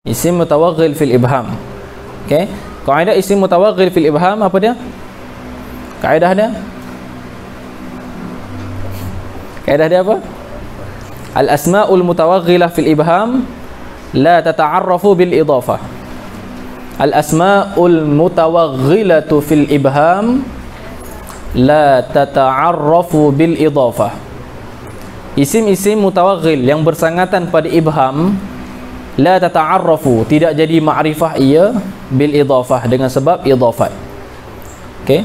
Isim mutawaghil fil ibham. Okey. Kaedah isim mutawaghil fil ibham apa dia? Kaedah dia? Kaedah dia apa? Al asma'ul mutawaghilah fil ibham la tata'arrafu bil idafah. Al asma'ul mutawaghilatu fil ibham la tata'arrafu bil idafah. Isim-isim mutawaghil yang bersangatan pada ibham la tata'arrafu, tidak jadi ma'rifah ia bil idafah, dengan sebab idafat. Okey.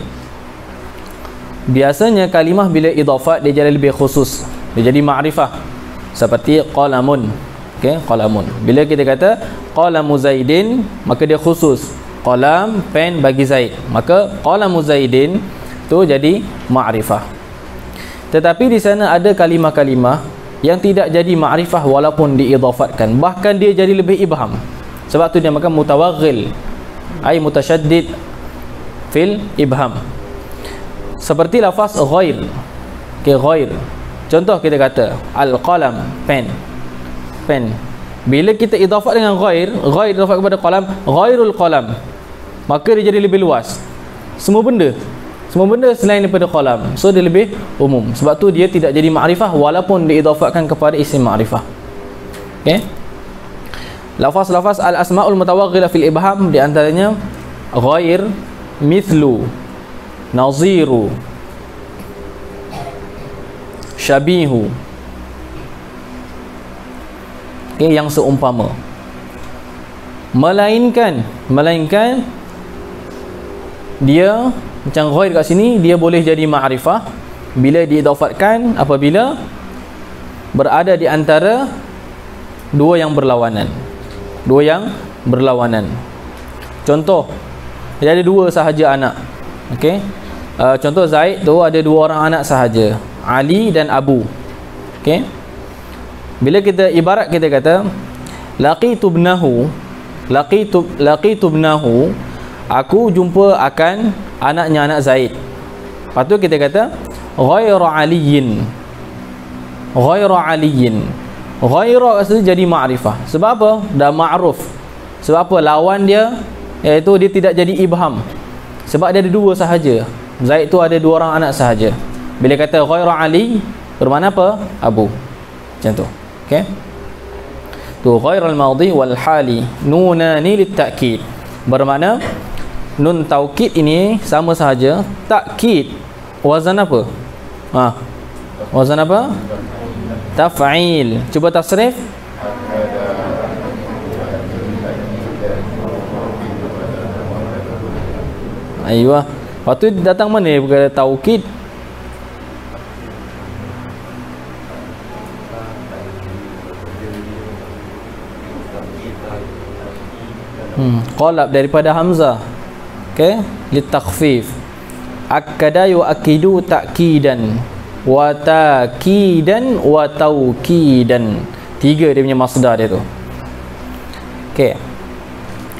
Biasanya kalimah bila idafat dia jadi lebih khusus, dia jadi ma'rifah. Seperti qalamun. Okey, qalamun. Bila kita kata qalamu Zaidin, maka dia khusus. Qalam, pen bagi Zaid. Maka qalamu Zaidin tu jadi ma'rifah. Tetapi di sana ada kalimah-kalimah yang tidak jadi ma'rifah walaupun diidafatkan. Bahkan dia jadi lebih ibham. Sebab tu dia makan mutawaghil, ai mutasyaddid fil ibham. Seperti lafaz ghair. Okey, ghair. Contoh kita kata al-qalam, pen. Pen. Bila kita idafat dengan ghair, ghair idafat kepada qalam, ghairul qalam, maka dia jadi lebih luas. Semua benda selain daripada qalam. So dia lebih umum. Sebab tu dia tidak jadi ma'rifah walaupun diidafatkan kepada isim ma'rifah. Okey. Lafaz-lafaz al-asma'ul mutawaghilah fil ibham di antaranya ghair, mithlu, naziru, syabihu. Okay, yang seumpama. Melainkan dia macam ghair kat sini, dia boleh jadi ma'rifah bila diidafatkan apabila berada di antara dua yang berlawanan. Contoh, dia ada dua sahaja anak. Okey. Contoh Zaid tu ada dua orang anak sahaja, Ali dan Abu. Okey. Bila kita ibarat kita kata laqitu ibnahu, aku jumpa akan anaknya anak Zaid. Lepas tu kita kata ghairu aliyin. Ghairu asli jadi ma'rifah. Sebab apa? Dah ma'ruf. Sebab apa? Lawan dia iaitu dia tidak jadi ibham. Sebab dia ada dua sahaja. Zaid tu ada dua orang anak sahaja. Bila kata ghairu Ali, bermakna apa? Abu. Macam tu. Okey. Tu ghairul madhi wal hali nunani lit ta'kid. Bermakna nun taukid ini sama sahaja. Takkid wazan apa? Wazan apa? Taf'il. Cuba tasrif. Aywa. Lepas tu datang mana dia berkata taukid? Qalab daripada hamzah. Okey, litakhfif. Akkada yu'akkidu ta'kidan wa ta'kidan wa taukidan. Tiga dia punya masdar dia tu. Okey.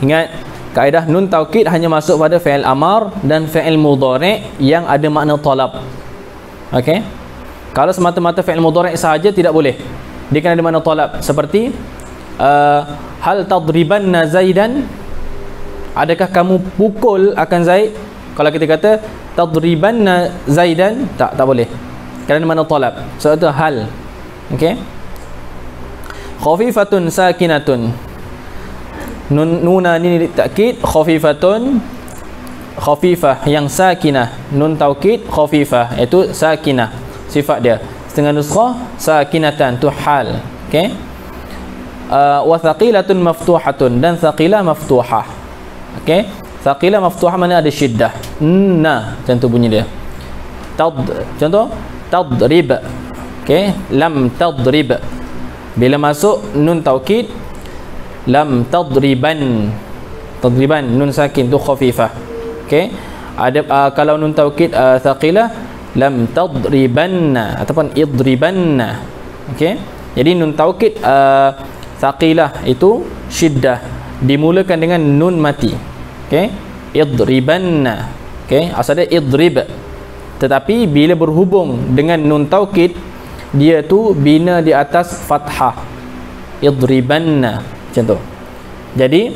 Ingat kaedah nun taukid hanya masuk pada fi'il amar dan fi'il mudhari' yang ada makna talab. Okey. Kalau semata-mata fi'il mudhari' sahaja tidak boleh. Dia kena ada makna talab. Seperti hal tadribanna Zaidan, adakah kamu pukul akan Zaid? Kalau kita kata tadribanna Zaidan, tak boleh, kerana mana talab. So itu hal. Okey. Khafifatun sakinatun, nuna ni takkid. Khafifatun, khafifah yang sakinah. Nun taukid khafifah, iaitu sakinah sifat dia. Setengah nuskhah sakinatan tu hal. Okey. Wa thaqilatun maftuhatun, dan thaqilah maftuhah. Okey, thaqilah maftuhah mana ada syiddah. Macam tu bunyi dia. Contoh tadrib. Okey, lam tadrib. Bila masuk nun taukid lam tadriban. Tadriban nun sakin tu khafifah. Okey, ada kalau nun taukid thaqilah lam tadribanna ataupun idribanna. Okey, jadi nun taukid thaqilah itu syiddah, dimulakan dengan nun mati. Okey, idribanna. Okey, asal dia idrib. Tetapi bila berhubung dengan nun taukid, dia tu bina di atas fathah. Idribanna. Macam tu. Jadi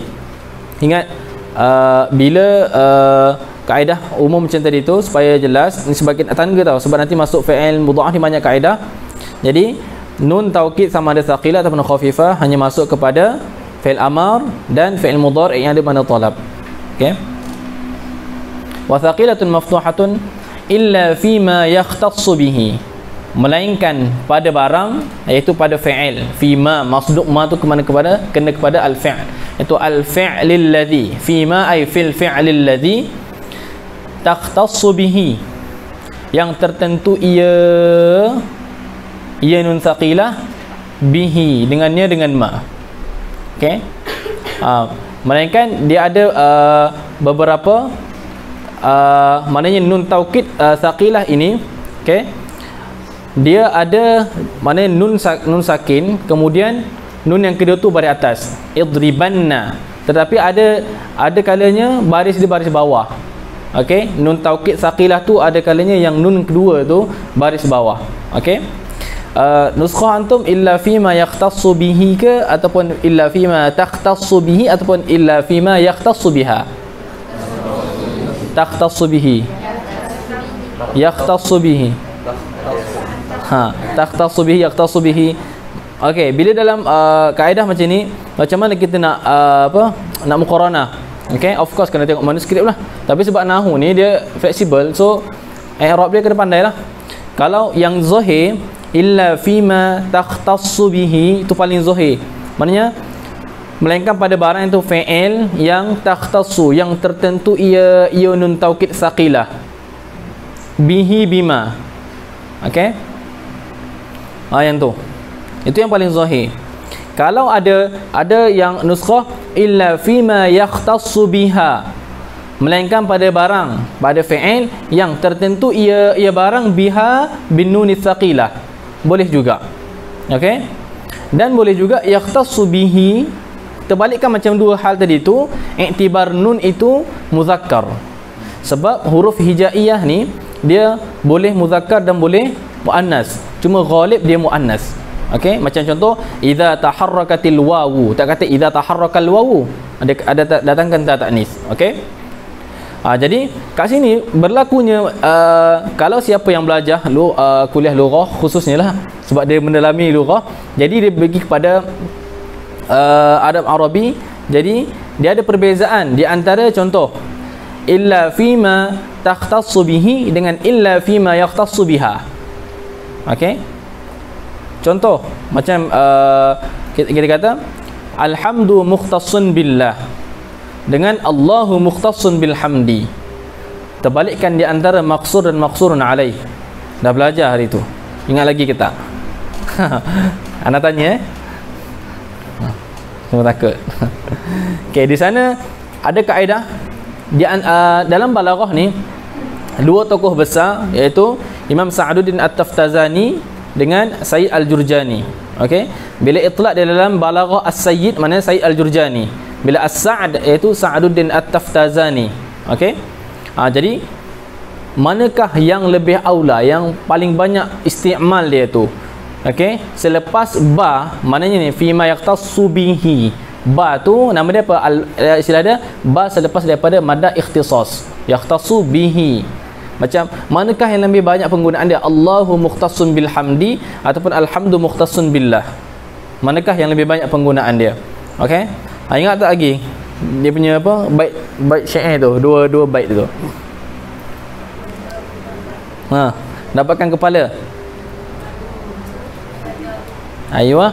ingat bila kaedah umum macam tadi tu supaya jelas, ni sebagai tanda tau, sebab nanti masuk fi'il mudha'af ni banyak kaedah. Jadi nun taukid sama ada thaqilah ataupun khafifah hanya masuk kepada fi'il amar dan fi'il mudhari' yang ada pada talab. Okey. Wa thaqilatun maftuhatun illa fima yakhtassu bihi, melainkan pada barang, iaitu pada fi'il. Fima, masduk ma tu kena kepada al-fi'l, iaitu al-fi'lil ladzi. Fima ay fil fi'lil ladzi takhtassu bihi, yang tertentu ia nun thaqilah, bihi dengannya, dengan ma. Okey. Melainkan dia ada beberapa maknanya nun taukid thaqilah ini, okey, dia ada maknanya nun sakin, kemudian nun yang kedua tu baris atas, idribanna, tetapi ada kalanya baris di baris bawah. Okey, nun taukid thaqilah tu ada kalanya yang nun kedua tu baris bawah. Okey. Nuskhah antum illa fima yakhtassu bihi ke, ataupun illa fima takhtassu bihi, ataupun illa fima yakhtassu biha? Takhtassu bihi, yakhtassu bihi, takhtassu bihi, yakhtassu bihi. Okey, bila dalam kaedah macam ni, macam mana kita nak nak muqaranah? Okey, of course kena tengok manuskrip lah, tapi sebab nahwu ni dia fleksibel, so i'rab dia kena pandai lah. Kalau yang zahir illa fima takhtassu bihi, itu paling zahir, maknanya melainkan pada barang itu fi'il yang takhtassu, yang tertentu ia nun taukid thaqilah, bihi bima. Okey, yang tu, itu yang paling zahir. Kalau ada yang nuskhah illa fima yakhtassu biha, melainkan pada barang, pada fi'il yang tertentu ia barang biha bin nun tsaqilah, boleh juga. Okey, dan boleh juga yakhtassu bihi, terbalikkan macam dua hal tadi tu, iktibar nun itu muzakkar, sebab huruf hijaiyah ni dia boleh muzakkar dan boleh muannas, cuma ghalib dia muannas. Okey, macam contoh idza taharrakatil wawu, tak kata idza taharrakal wawu, ada datangkan ta ta'nis. Okey. Jadi kat sini berlakunya kalau siapa yang belajar kuliah lughah khususnya lah, sebab dia mendalami lughah, jadi dia pergi kepada adab Arabi. Jadi dia ada perbezaan di antara contoh illa fima takhtassu bihi dengan illa fima yakhtassu biha. Okey. Contoh macam kita kata alhamdu mukhtassun billah dengan Allahu mukhtassun bilhamdi, terbalikkan di antara maqsur dan maqsurun alaih. Dah belajar hari tu, ingat lagi ke tak? Anak tanya Semua takut. Okey, di sana ada kaedah dalam balaghah ni, dua tokoh besar iaitu Imam Sa'duddin At-Taftazani dengan Sayyid Al-Jurjani. Okey, bila itlaq di dalam balaghah As-Sayyid, mana Sayyid Al-Jurjani, bila As-Sa'd iaitu Sa'duddin At-Taftazani. Okey. Jadi manakah yang lebih aula, yang paling banyak isti'mal dia tu? Okey, selepas ba, maknanya ni fima yaqtassu bihi. Ba tu nama dia apa? Istilah dia ba selepas daripada madda ikhtisas. Yaqtassu bihi. Macam manakah yang lebih banyak penggunaan dia? Allahu mukhtassun bil hamdi ataupun alhamdu mukhtassun billah. Manakah yang lebih banyak penggunaan dia? Okey. Ingat tak lagi dia punya apa? Bait syair tu, dua bait tu. Dapatkan kepala. Ayuh.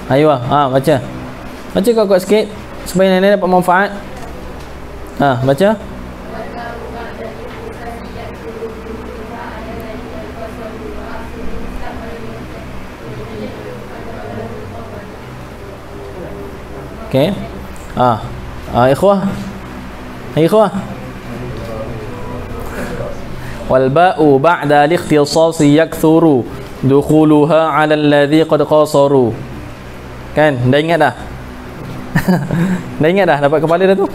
Baca. Baca kau kuat sikit supaya nenek dapat manfaat. Baca. Okey. Ikhwah. Wal ba'u ba'da al-ikhtisas yakthuru dukhuluha 'ala alladhi qad qasaru. Kan? Dah ingat dah? Dah ingat dah? Dapat kepala dah tu?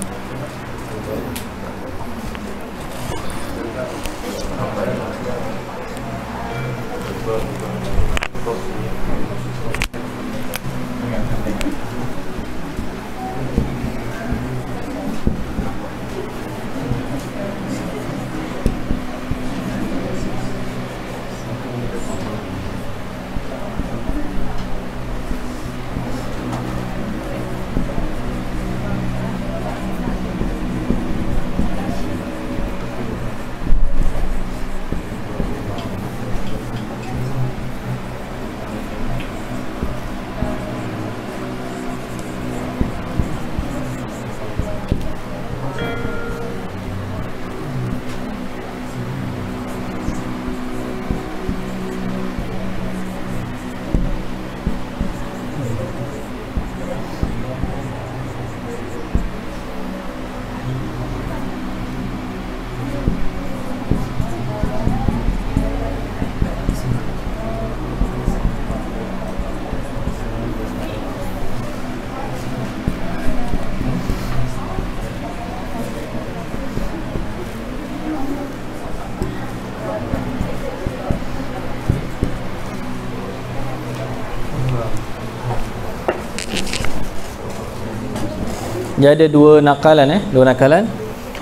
dia ada dua nakalan dua nakalan.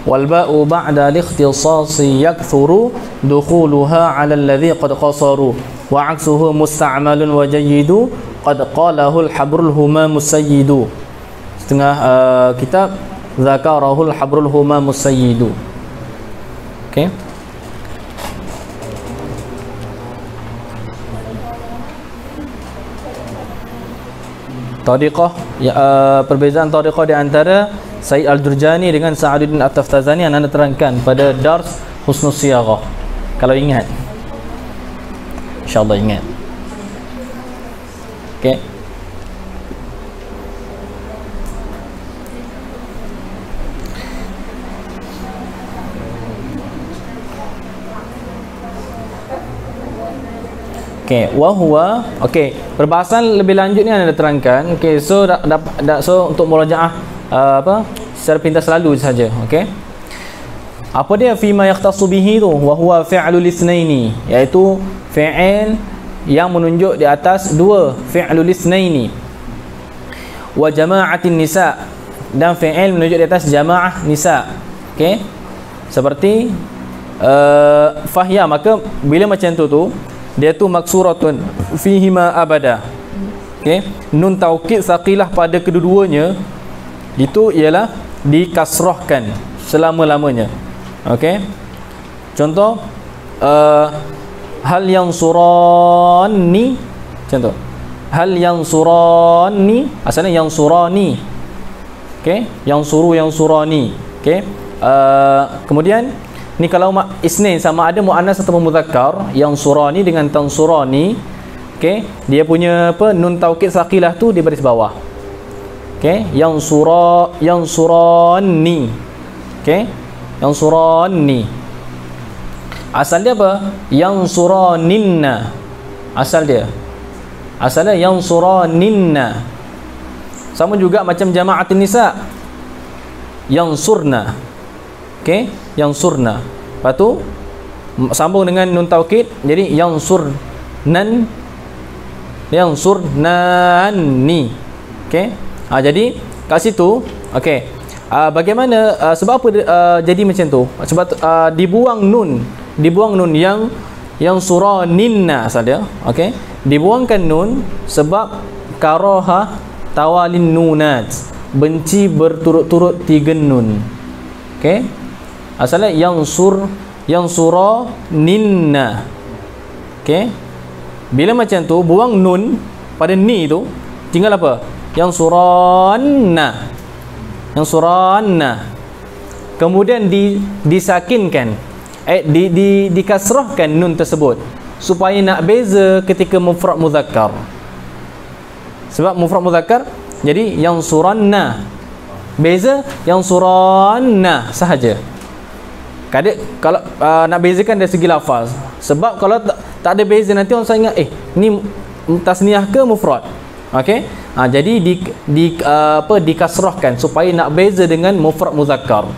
Wal ba'u ba'da al-ikhtisasi yakthuru dukhuluha 'ala alladhi qad qasaru wa 'aksuhu musta'malun wa jayyidu qad qalahu al-habrul humam sayyidu. Setengah kitab zakarahul habrul humam sayyidu. Okey. Tariqah perbezaan tariqah di antara Said Al-Jurjani dengan Sa'aduddin At-Taftazani yang anda terangkan pada Dars Husnul Siyaghah. Kalau ingat, insya-Allah ingat. Okey. Okey, wahwa, okey, perbahasan lebih lanjut ni anda terangkan. Okey, so so untuk murajaah secara pintas selalu saja. Okey, apa dia fima yaqtasu bihi tu? Wahwa fi'lul itsnaini, iaitu fi'il yang menunjuk di atas dua, fi'lul itsnaini. Wa jama'atin nisa, dan fi'il menunjuk di atas jamaah nisa. Okey, seperti fahya, maka bila macam tu dia tu maksuratun fihima abada. Okey, nun taukid saqilah pada kedua-duanya itu ialah dikasrahkan selama-lamanya. Okey, contoh hal yang surani, contoh hal yang surani, asalnya yang surani. Okey, yang surani. Okey, kemudian ni kalau isnin sama ada muannas atau mudzakkar, yang surani dengan tansurani. Okey, dia punya nun taukid saqilah tu di baris bawah. Okey, yang surani. Okey, yang surani. Asal dia apa? Yang suraninna. Asalnya yang suraninna. Sama juga macam jama'atin nisa. Yang surna. Okey, yang surna. Lepas tu sambung dengan nun taukid, jadi yang surnani. Okey, jadi kat situ. Okey, bagaimana sebab apa jadi macam tu? Sebab dibuang nun yang suraninna asal dia. Okey, dibuangkan nun sebab karaha tawalin nunat, benci berturut-turut 3 nun. Okey, asalnya yang suraninna. Okey, bila macam tu buang nun pada ni tu, tinggal apa? Yang suranna. Kemudian disakinkan, dikasrahkan nun tersebut supaya nak beza ketika mufrad muzakkar. Sebab mufrad muzakkar jadi yang suranna, beza yang suranna sahaja. Kalau nak bezakan dari segi lafaz. Sebab kalau tak ada beza nanti orang ingat ni tasniah ke mufrad. Okey, jadi dikasrahkan supaya nak beza dengan mufrad muzakkar.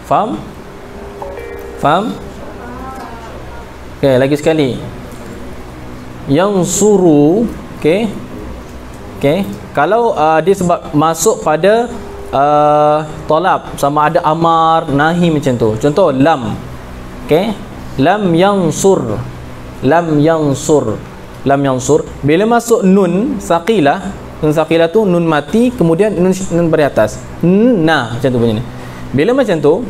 Faham? Okey, lagi sekali. Yang suru, okey. Kalau dia sebab masuk pada talab, sama ada amar, nahi macam tu. Contoh lam. Okey, lam yansur. Bila masuk nun saqilah tu nun mati, kemudian nun beri atas. Macam tu bunyi ni. Bila macam tu,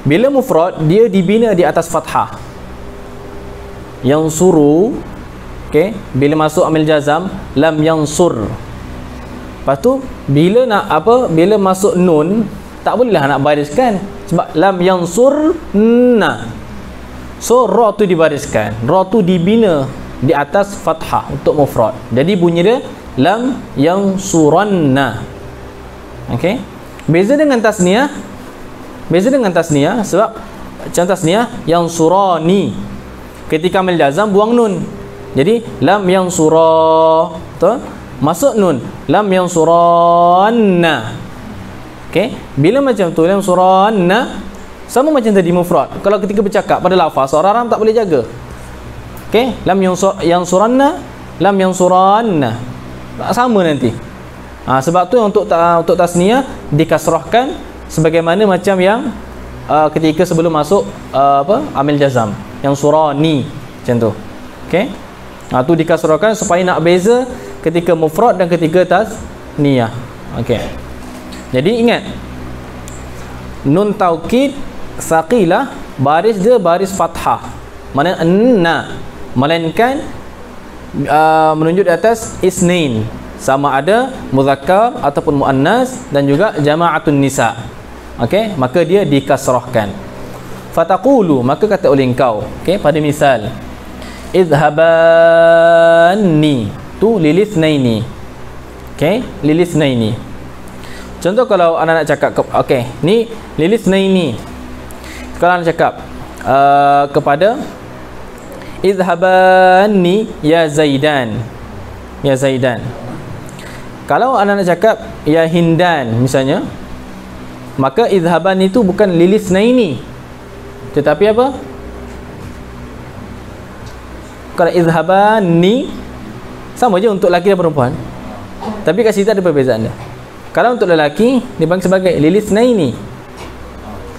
bila mufrad dia dibina di atas fathah. Yang suru, okey, bila masuk amil jazam lam yansur. Lepas tu bila masuk nun tak bolehlah nak bariskan sebab lam yansur na. So ra tu dibariskan, ra tu dibina di atas fathah untuk mufrad. Jadi bunyi dia lam yansuranna. Okey. Beza dengan tasniah sebab macam tasniah yang surani. Ketika amil jazam buang nun. Jadi lam yansura, betul? Masuk nun lam yansuranna. Okey, bila macam tu lam suranna sama macam tadi mufrad. Kalau ketika bercakap pada lafaz orang Arab tak boleh jaga. Okey, lam yansuranna, lam yansuranna sama nanti. Sebab tu untuk tasniyah dikasrahkan sebagaimana macam yang ketika sebelum masuk amil jazam, yang surah ni macam tu. Okey. Tu dikasrahkan supaya nak beza ketika mufrad dan ketika tasniyah. Okey. Jadi ingat, nun taukid saqilah baris dia baris fathah. Mana na, melainkan menunjuk di atas isnain, sama ada muzakkar ataupun muannas, dan juga jama'atun nisa. Okey, maka dia dikasrahkan. Fataqulu, maka kata oleh engkau, okey, pada misal idhabanni tu lilithnaini. Okey, lilithnaini. Contoh kalau anak nak cakap, okey, ni lilithnaini. Kalau anak cakap kepada idhabanni ya Zaidan, ya Zaidan. Kalau anak nak cakap ya Hindan misalnya, maka idhaban itu bukan lilithnaini, tetapi apa? Kalau idhaban ni sama je untuk lelaki dan perempuan, tapi kat situ ada perbezaan dia. Kalau untuk lelaki dipanggil sebagai lilithnaini,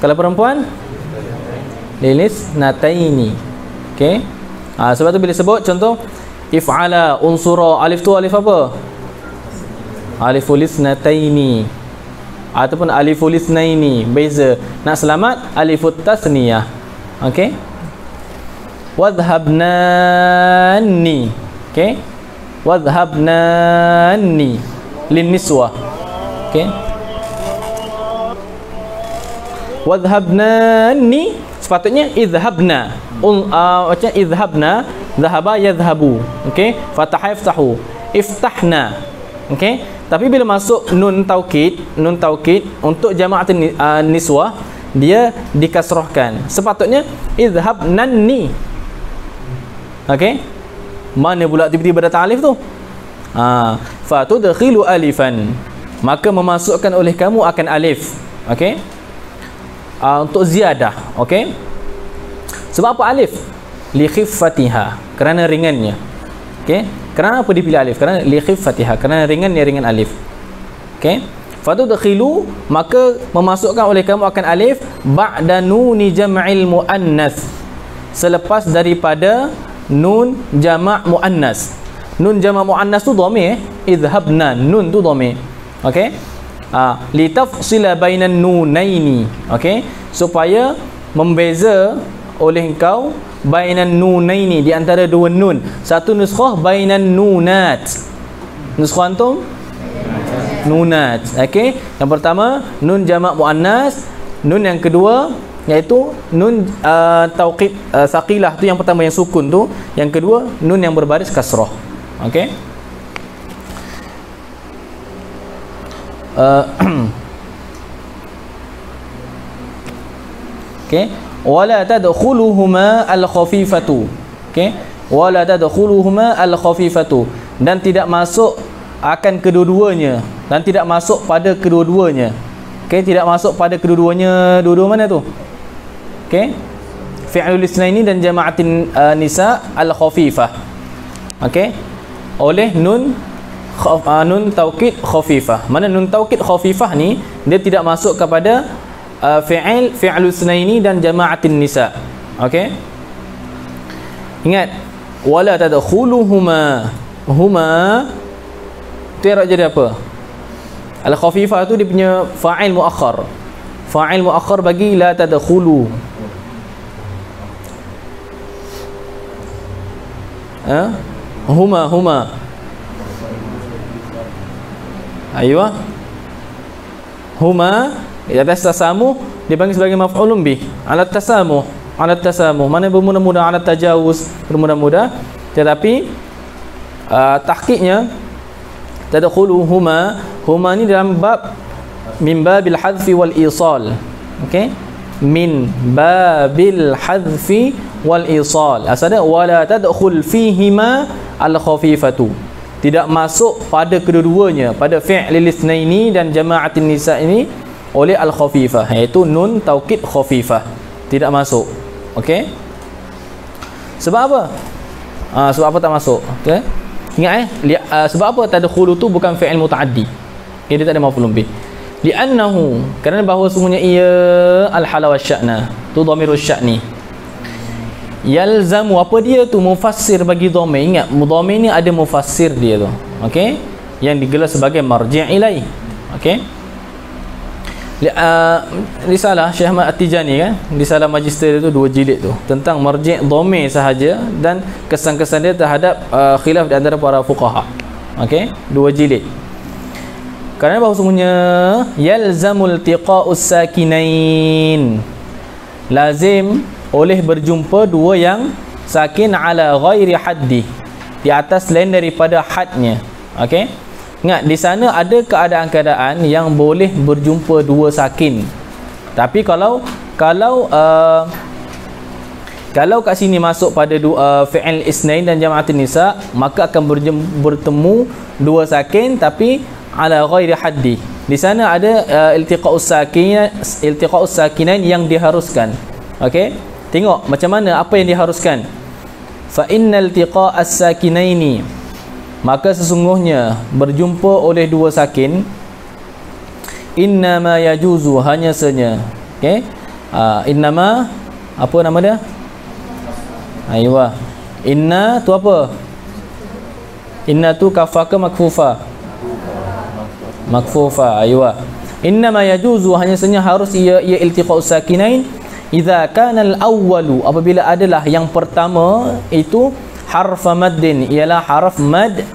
kalau perempuan lilithnataini. Okey. Sebab tu bila sebut contoh if'ala unsura, alif tu alif apa? Aliful ithnataini ataupun aliful itsnaini. Beza. Nak selamat alifut tasniyah. Okey. Wadhhabnani. Okey. Wadhhabnani linniswah. Okey. Wadhhabnani sepatutnya idhabna. Macam idhabna, dhahaba yadhhabu. Okey. Fataha yaftahu. Iftahna. Okey. Tapi bila masuk nun taukid untuk jama'at niswah, dia dikasrahkan. Sepatutnya idhabnanni. Okey. Mana pula tiba-tiba datang alif tu? Fatudkhilu alifan, maka memasukkan oleh kamu akan alif. Okey. Untuk ziyadah. Okey. Sebab apa alif? Li khiffatiha, kerana ringannya. Okey. Kerana apa dipilih alif? Kerana li khiffatiha, kerana ringannya, ringan alif. Okey. Fatudkhilu, maka memasukkan oleh kamu akan alif ba'da nuni jam'il muannas, selepas daripada nun jama' muannas. Nun jama' muannas tu dhamir, idhabna, nun tu dhamir. Okey. Litafsila bainan nunaini. Okey, supaya membeza oleh engkau bainan nunaini, di antara dua nun. Satu nuskhah bainan nunat, nuskhah antum nunat. Okey, yang pertama nun jama' muannas, nun yang kedua iaitu nun tauqid saqilah tu, yang pertama yang sukun tu, yang kedua nun yang berbaris kasrah. Okey. Okey, wala tadkhuluhuma al-khafifatu. Okey, wala tadkhuluhuma al-khafifatu, dan tidak masuk akan kedua-duanya, dan tidak masuk pada kedua-duanya. Okey, tidak masuk pada kedua-duanya. Dua-dua mana tu? Okey, fi'lul itsnaini dan jama'atin nisa al-khafifah. Okey, oleh nun taukid khafifah. Mana nun taukid khafifah ni dia tidak masuk kepada fi'lul itsnaini dan jama'atin nisa. Okey, ingat, wala tadkhuluhuma, huma tiara jadi apa? Al-khafifah tu dia punya fa'il muakhar. Fa'il muakhar bagi la tadkhulu. Huma. Aywa. Huma di atas tasamuh dipanggil sebagai maf'ulun bih. Alat tasamuh. Mana bermudah-mudah, alat tajawuz, bermudah-mudah. Tetapi tahqiqnya tadkhuluhuma, huma ni dalam bab min babil hadfi wal isal. Okey, min babil hadfi wal isal. Asalnya wala tadkhul fihima al khafifatu, tidak masuk pada kedua-duanya, pada fi'lil itsnaini dan jama'atin nisa ini oleh al khafifah, iaitu nun taukid khafifah, tidak masuk. Okey, sebab apa? Sebab apa tak masuk? Okey, ingat sebab apa tadkhulu tu bukan fi'il mutaaddi. Okay, dia tak ada maf'ulun bih. Li'annahu, kerana bahawa sungguhnya ia al-hala wa sya'na, tu dhamirus sya'ni. Yalzamu, apa dia tu? Mufassir bagi dhamir. Ingat, dhamir ni ada mufassir dia tu. Okey, yang digelar sebagai marji' ilai. Okey, risalah Syekh Ahmad At-Tijani kan, risalah magister itu 2 jilid tu tentang marji' dhamir sahaja dan kesan-kesan dia terhadap khilaf di antara para fuqaha. Okey, 2 jilid. Kerana bahawa sungguhnya yalzamul tiqa'us sakinain, lazim oleh berjumpa dua yang sakin ala ghairi haddi, di atas lain daripada hadnya. Okey, ingat di sana ada keadaan-keadaan yang boleh berjumpa dua sakin, tapi kalau kat sini masuk pada fi'il isnain dan jam'atin nisa, maka akan bertemu dua sakin tapi ala ghairi haddi. Di sana ada iltiqa'us sakinain yang diharuskan. Okey, tengok macam mana, apa yang diharuskan. Fa innal iltiqa'as sakinaini, maka sesungguhnya berjumpa oleh dua sakin, innama yajuzu, hanya saja. Okey, innama, apa nama dia? Aywa, inna tu apa? Inna tu kafah ke makfufa? Makfufa. Aywa, innama yajuzu, hanya saja harus ia iltiqa'us sakinain idza kana al-awwalu, apabila adalah yang pertama itu harfa maddin, ialah haraf mad,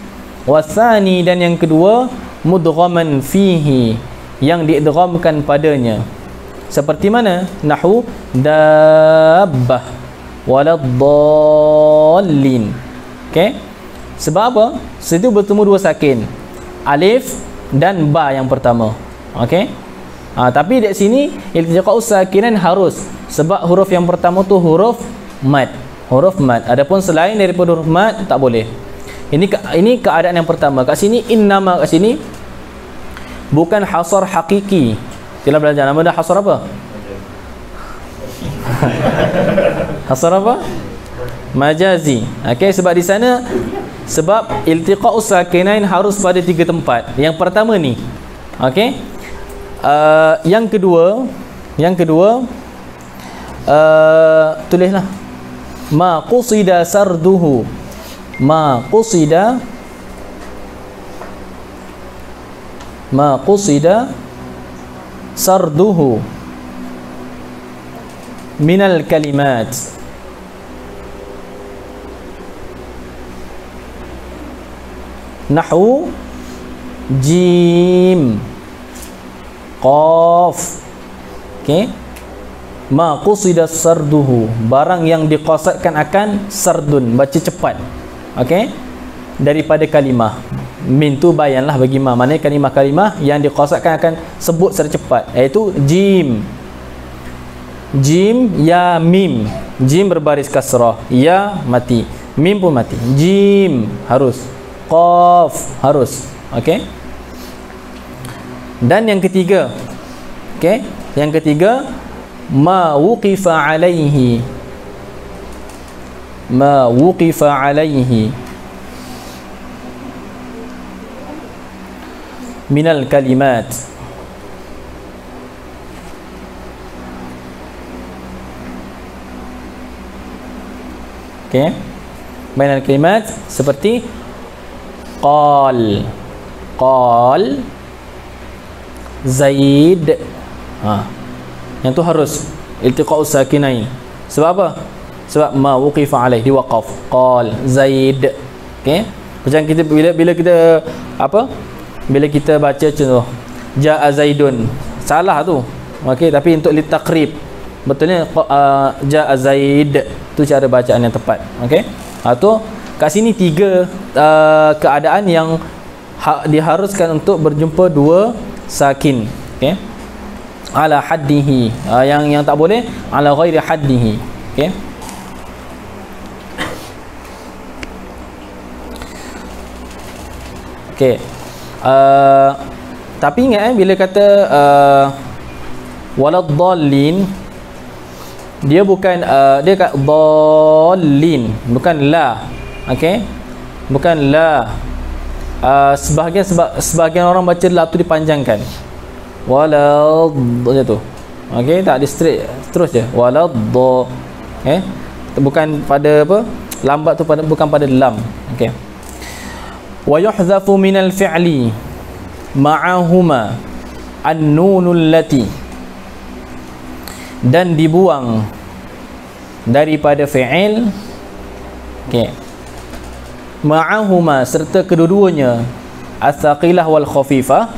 wasani, dan yang kedua mudghaman fihi, yang diidghamkan padanya. Seperti mana? Nahwu dabbah waladdallin. Okey, sebab apa? Situ bertemu dua sakin, alif dan ba yang pertama. Okey, tapi di sini iltiqa'us sakinain harus, sebab huruf yang pertama tu huruf mad, huruf mad. Adapun selain daripada huruf mad tak boleh. Ini keadaan yang pertama. Kat sini innama, kat sini bukan hasar hakiki. Kita belajar nama dah hasar apa? Hasar apa? Majazi. Okey, sebab di sana, sebab iltiqa'us sakinain harus pada 3 tempat. Yang pertama ni. Okey. Yang kedua tulislah ma qusida sarduhu, ma qusida sarduhu minal kalimat. Nahwu jim qaf. Okey, ma qusida sarduhu, barang yang diqasadkan akan sardun, baca cepat. Okey, daripada kalimah. Min tu bayanlah bagi ma, maknanya kalimah-kalimah yang diqasadkan akan sebut secara cepat, iaitu jim, ya, mim. Jim berbaris kasrah, ya mati, mim pun mati. Jim harus, qaf harus. Okey, dan yang ketiga, okey, yang ketiga ma wuqifa alaihi, ma wuqifa alaihi minal kalimat. Okey, minal kalimat seperti qal Zaid. Yang tu harus iltiqa'us sakinain. Sebab apa? Sebab ma wuqifa alaih, diwaqaf. Qal Zaid. Okey, macam kita bila kita apa? Bila kita baca contoh ja'a Zaidun, salah tu. Okey, tapi untuk litaqrib, betulnya ja'a Zaid, tu cara bacaan yang tepat. Okey, tu kat sini 3 keadaan yang diharuskan untuk berjumpa dua sakin. Okey, ala haddihi, yang tak boleh ala ghairi haddihi. Okey, okey, tapi ingat bila kata waladdallin, dia bukan dia kat dallin, bukan la. Okey, bukan la. sebahagian orang baca la tu dipanjangkan. Walad macam tu. Okey, tak di straight terus je. Walad. Bukan pada apa? Lambat tu bukan pada lam. Okey. Wa yuhdhafu minal fi'li ma'ahuma an-nunul lati, dan dibuang daripada fi'il, okey, ma'ahuma serta kedua-duanya, as-saqilah wal khafifah,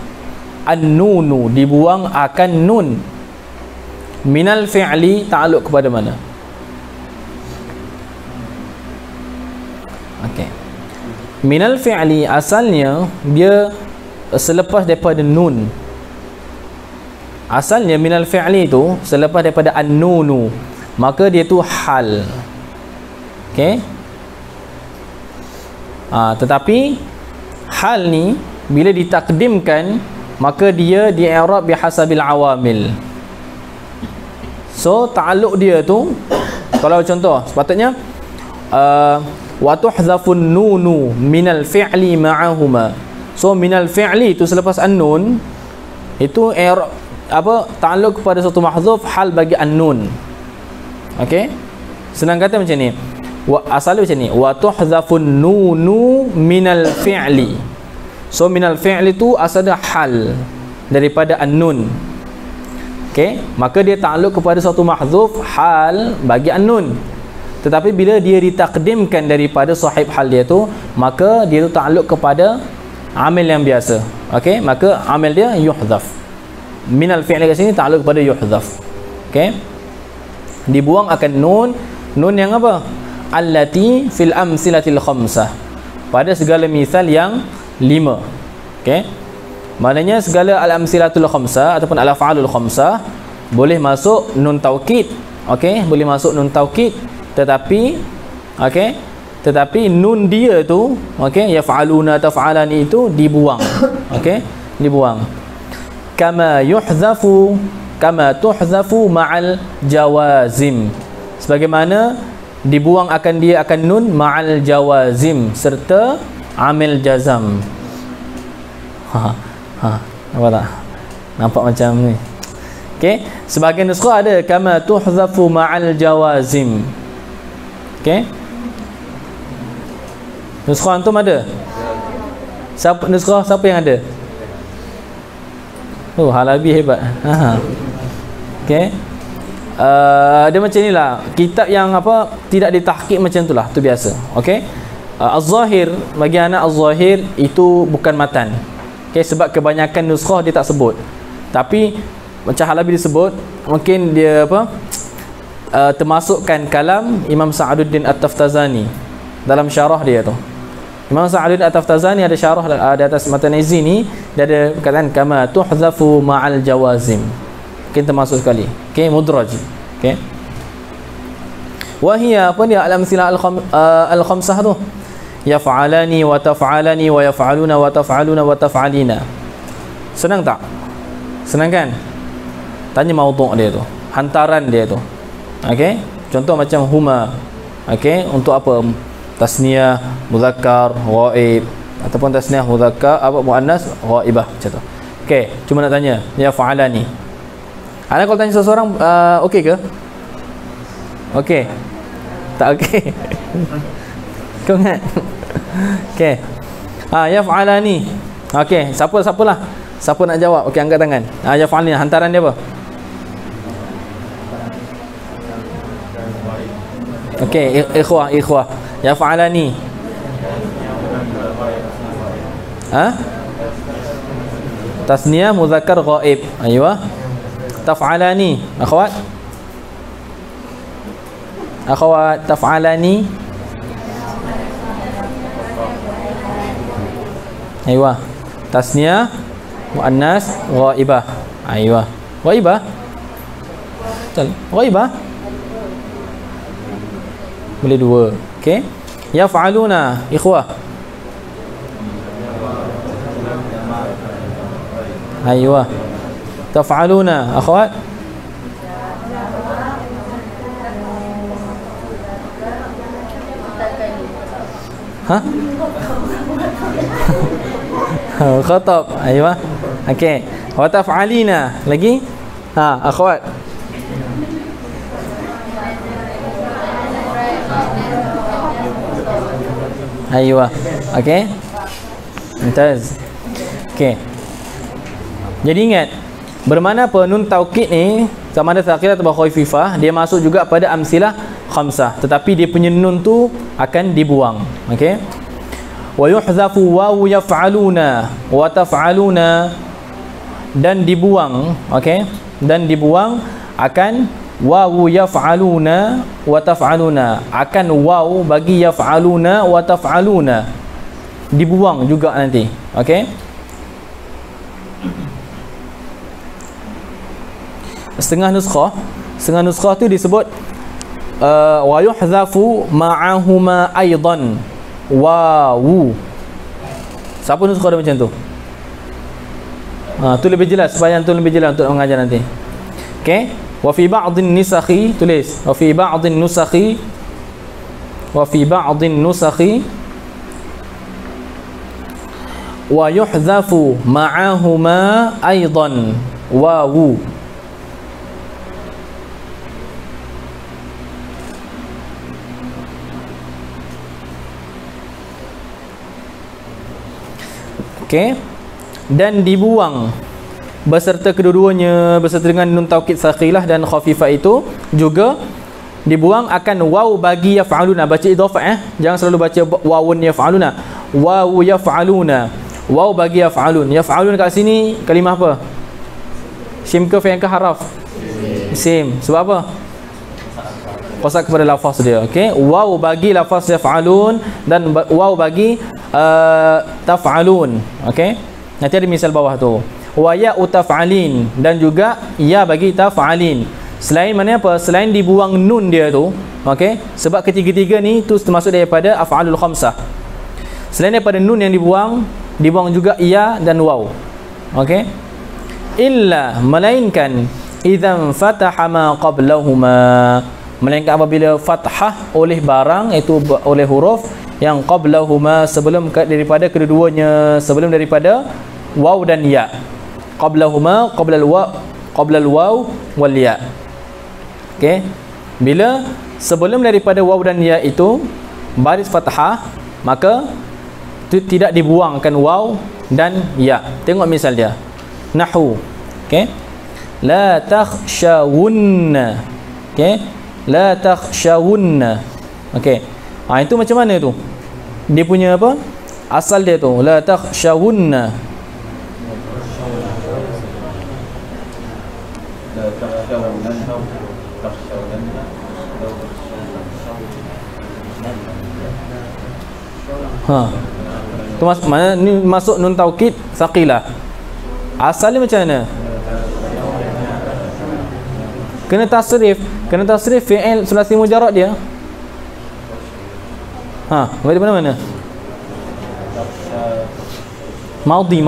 an-nunu dibuang akan nun, minal fi'li ta'alluq kepada mana? Okey, minal fi'li asalnya dia selepas daripada nun. Asalnya minal fi'li itu selepas daripada an-nunu, maka dia tu hal. Okey. Tetapi hal ni bila ditakdimkan, maka dia di i'rab bihasabil awamil. So ta'alluq dia tu, kalau contoh sepatutnya wa tuhzafun nunu minal fi'li ma'ahuma. So minal fi'li itu selepas an-nun itu i'rab apa, ta'alluq kepada satu mahzuf hal bagi an-nun. Okey, senang kata macam ni, asalnya macam ni, wa tuhzafun nunu minal fi'li. So minal fi'li tu asalnya hal daripada an-nun. Okey, maka dia ta'alluq kepada satu mahzuf hal bagi an-nun. Tetapi bila dia ditakdimkan daripada sahib hal dia tu, maka dia tu ta'alluq kepada amil yang biasa. Okey, maka amil dia yuhdhaf. Minal fi'li kat sini ta'alluq kepada yuhdhaf. Okey, dibuang akan nun yang apa? Allati fil amsilatil khamsah, pada segala misal yang 5. Okey, maknanya segala al-amsilatul khamsah ataupun al-af'alul khamsah boleh masuk nun taukid. Okey, boleh masuk nun taukid, tetapi okey, tetapi nun dia tu, okey, yaf'aluna taf'alani itu dibuang. Okey, dibuang. Kama tuhzafu ma'al jawazim, sebagaimana dibuang akan dia akan nun ma'al jawazim serta amil jazam. Nampak tak? Nampak macam ni. Okey, sebahagian nuskha ada kama tuhzafu ma'al jawazim. Okey, nuskha antum ada? Nuskha siapa yang ada? Oh, Halabi hebat. Okey. Dia macam inilah. Kitab yang apa tidak ditahqiq macam itulah, tu biasa. Okey. Az-Zahir, bagi anak Az-Zahir itu bukan matan. Okey, sebab kebanyakan nuskhah dia tak sebut. Tapi macam Halabi disebut, mungkin dia apa? Termasukkan kalam Imam Sa'aduddin At-Taftazani dalam syarah dia tu. Imam Sa'aduddin At-Taftazani ada syarah di atas matan Izzi ni, dia ada perkataan kama tuhzafu ma'al jawazim. Mungkin termasuk sekali. Okey, mudraj. Okey. Wa hiya apa dia al-amsilah al-khamsah tu? Yaf'alani wa taf'alani wa yaf'aluna wa taf'aluna wa taf'alina. Senang tak? Senang kan? Tanya maudhu' dia tu, hantaran dia tu. Okey, contoh macam huma. Okey, untuk apa? Tasniyah muzakkar ghaib ataupun tasniyah muzakkar apa muannas ghaibah macam tu. Okey, cuma nak tanya, ya fa'alani. Ana kalau tanya seseorang okey ke? Okey. Tak okey. Kau ingat? Okey. Ya fa'alani. Okey, siapalah. Siapa nak jawab? Okey, angkat tangan. Ya fa'alani, hantaran dia apa? Okey, ikhwah. Ya fa'alani. Tasniyah muzakkar ghaib. Aywa. Taf'alani. Akhwat taf'alani. Aywa. Tasniyah muannas ghaibah. Aywa. Ghaibah. Betul. Ghaibah. Boleh dua. Okey. Yaf'aluna, ikhwah. Aywa. Taf'aluna, akhwat. Khatab. Aywa. Okey. Wa taf'alina. Lagi? Akhwat. Aywa. Okey. Mumtaz. Okey. Jadi ingat, bermakna apa nun taukid ni sama ada tsaqilah atau khaififah, dia masuk juga pada amsilah khamsah, tetapi dia punya nun tu akan dibuang. Okey. Wa yuhzafu wawu yaf'aluna wa taf'aluna, dan dibuang. Okey. Dan dibuang akan wawu yaf'aluna wa taf'aluna, akan wawu bagi yaf'aluna wa taf'aluna dibuang juga nanti. Okey. Setengah nuskhah tu disebut wa yuhzafu ma'ahuma aidan wawu. Siapa nuskhah dia macam tu? Tu lebih jelas, supaya tu lebih jelas untuk mengajar nanti. Okey. Wa fi ba'dhin nusakhi, tulis wa fi ba'dhin nusakhi, wa fi ba'dhin nusakhi wa yuhzafu ma'ahuma aidan wawu. Okey. Dan dibuang beserta kedua-duanya, beserta dengan nun taukid tsaqilah dan khafifah itu juga dibuang akan waw bagi yaf'aluna. Baca idhafah jangan selalu baca wawun yaf'aluna. Waw yaf'aluna. Waw bagi yaf'alun. Yaf'alun kat sini kalimah apa? Sim ke fi'il ke haraf? Sim. Sebab apa? Qasak kepada lafaz dia. Okey. Waw bagi lafaz yaf'alun dan waw bagi taf'alun. Okey. Nanti ada misal bawah tu. Wa ya utaf'alin, dan juga ya bagi taf'alin. Selain mana apa? Selain dibuang nun dia tu. Okey. Sebab ketiga-tiga ni tu termasuk daripada af'alul khamsah. Selain daripada nun yang dibuang juga ya dan waw. Okey. Illa, melainkan idzan fataha ma qablahuma, melainkan apabila fathah oleh barang, iaitu oleh huruf yang qablahuma, sebelum daripada kedua-duanya, sebelum daripada waw dan ya. Qablahuma, qabla al-waw wal ya. Okey. Bila sebelum daripada waw dan ya itu baris fathah, maka itu tidak dibuangkan waw dan ya. Tengok misal dia. Nahwu. Okey. La takhshawunna. Okey. La takhshawunna. Okey. Itu macam mana tu? Dia punya apa? Asal dia tu. La takhshawunna. Tu mana ni masuk nun taukid tsaqilah. Asalnya macam mana? Kena tasrif fi'il sulasi mujarrad dia. Dari mana? Madhi.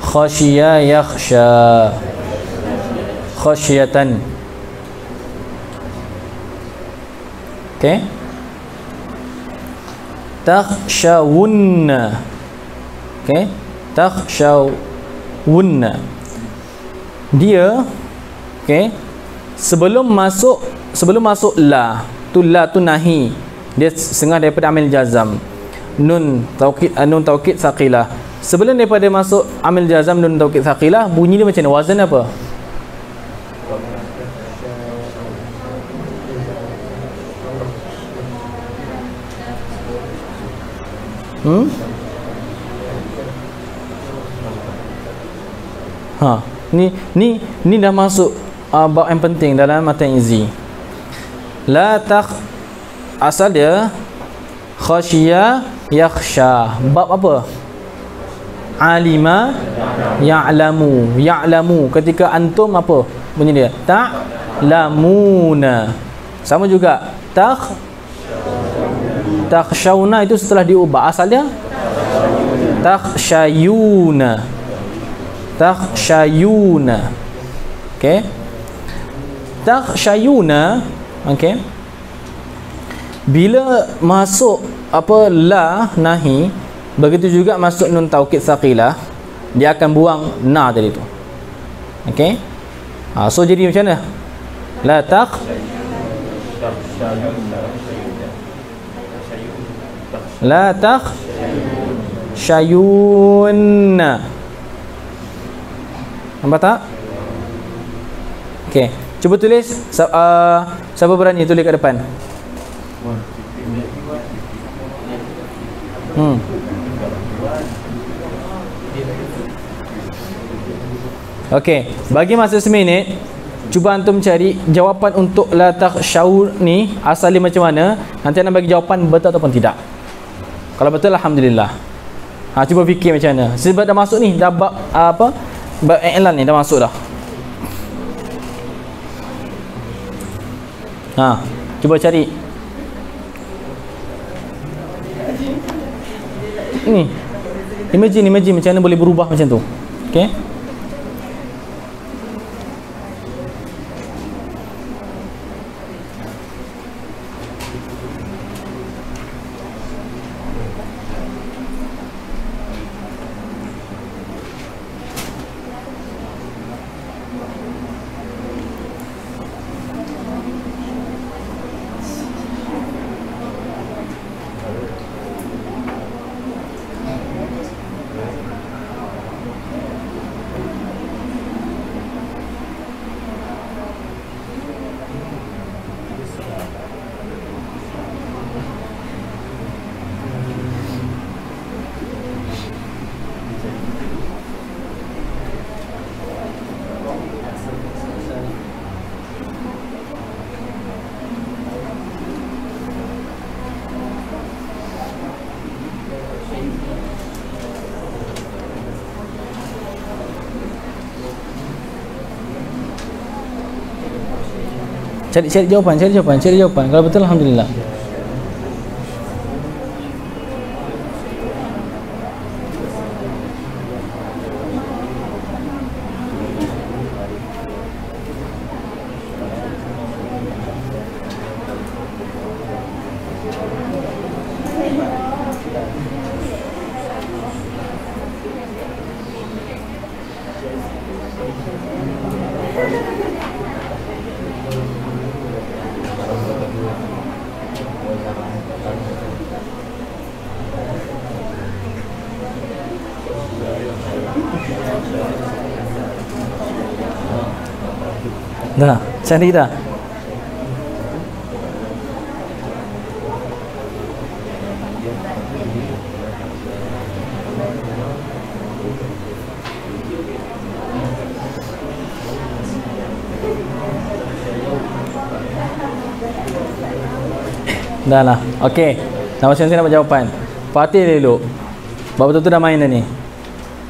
Khashiya yakhsha. Khashyatan. Okey. Takhshawunna. Okey. Takhshawunna. Dia okey, sebelum masuk la tu nahi, dia setengah daripada amil jazam, nun taukid tsaqilah. Sebelum daripada masuk amil jazam nun taukid tsaqilah, bunyi dia macam mana? Wazan apa? Ni dah masuk bab yang penting dalam matan izi. La takh, asal dia khasyiya yakhsha. Bab apa? Alima ya'lamu. Ketika antum apa bunyi dia? Ta'lamuna. Sama juga takhshawna itu setelah diubah, asal dia takhshayuna. Okey. Takhshayuna, okey. Bila masuk apa la nahi, begitu juga masuk nun taukid saqilah, dia akan buang na tadi tu. Okey. So jadi macam mana? La taq la taq syayunna. Nampak tak? Okey, cuba tulis. Siapa berani tulis kat depan? Okey, bagi masa seminit, cuba antum cari jawapan untuk la takhshaw ni asal dia macam mana. Nanti anda bagi jawapan betul ataupun tidak. Kalau betul, alhamdulillah. Cuba fikir macam mana. Sebab dah masuk ni, dah bab apa? Bab i'lan ni dah masuk dah. Cuba cari. Ni. Imagine macam mana boleh berubah macam tu. Okey. Cari jawapan. Kalau betul, alhamdulillah. Dah, cari dah. Dah lah. Okey. Nama saya dapat jawapan. Fatih dulu. Betul-betul dah main dah ni.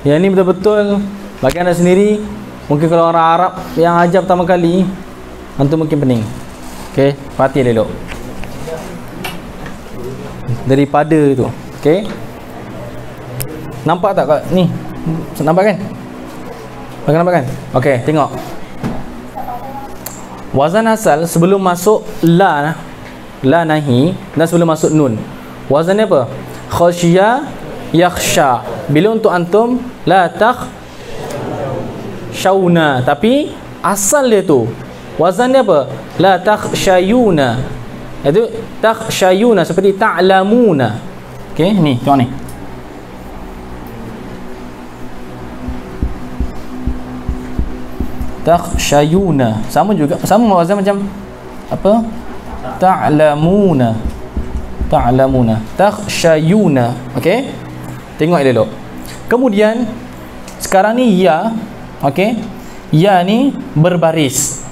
Yang ni betul-betul bagi anda sendiri. Mungkin kalau orang Arab yang ajar pertama kali, antum mungkin pening. Okey, Fatih dulu. Daripada itu. Okey. Nampak tak kat ni? Nampak kan? Bagi nampak kan? Okey, tengok. Wazan asal sebelum masuk la nahi dan sebelum masuk nun. Wazannya apa? Khasya yakhsha. Bila untuk antum la takhshawna, tapi asal dia tu wazannya apa? La takhshayuna. Itu takhshayuna seperti ta'lamuna. Okey, ni tengok ni. Takhshayuna. Sama juga, sama wazan macam apa? Ta'lamuna. Takhshayuna. Okey? Tengok dulu. Kemudian sekarang ni ya, okey? Ya ni berbaris.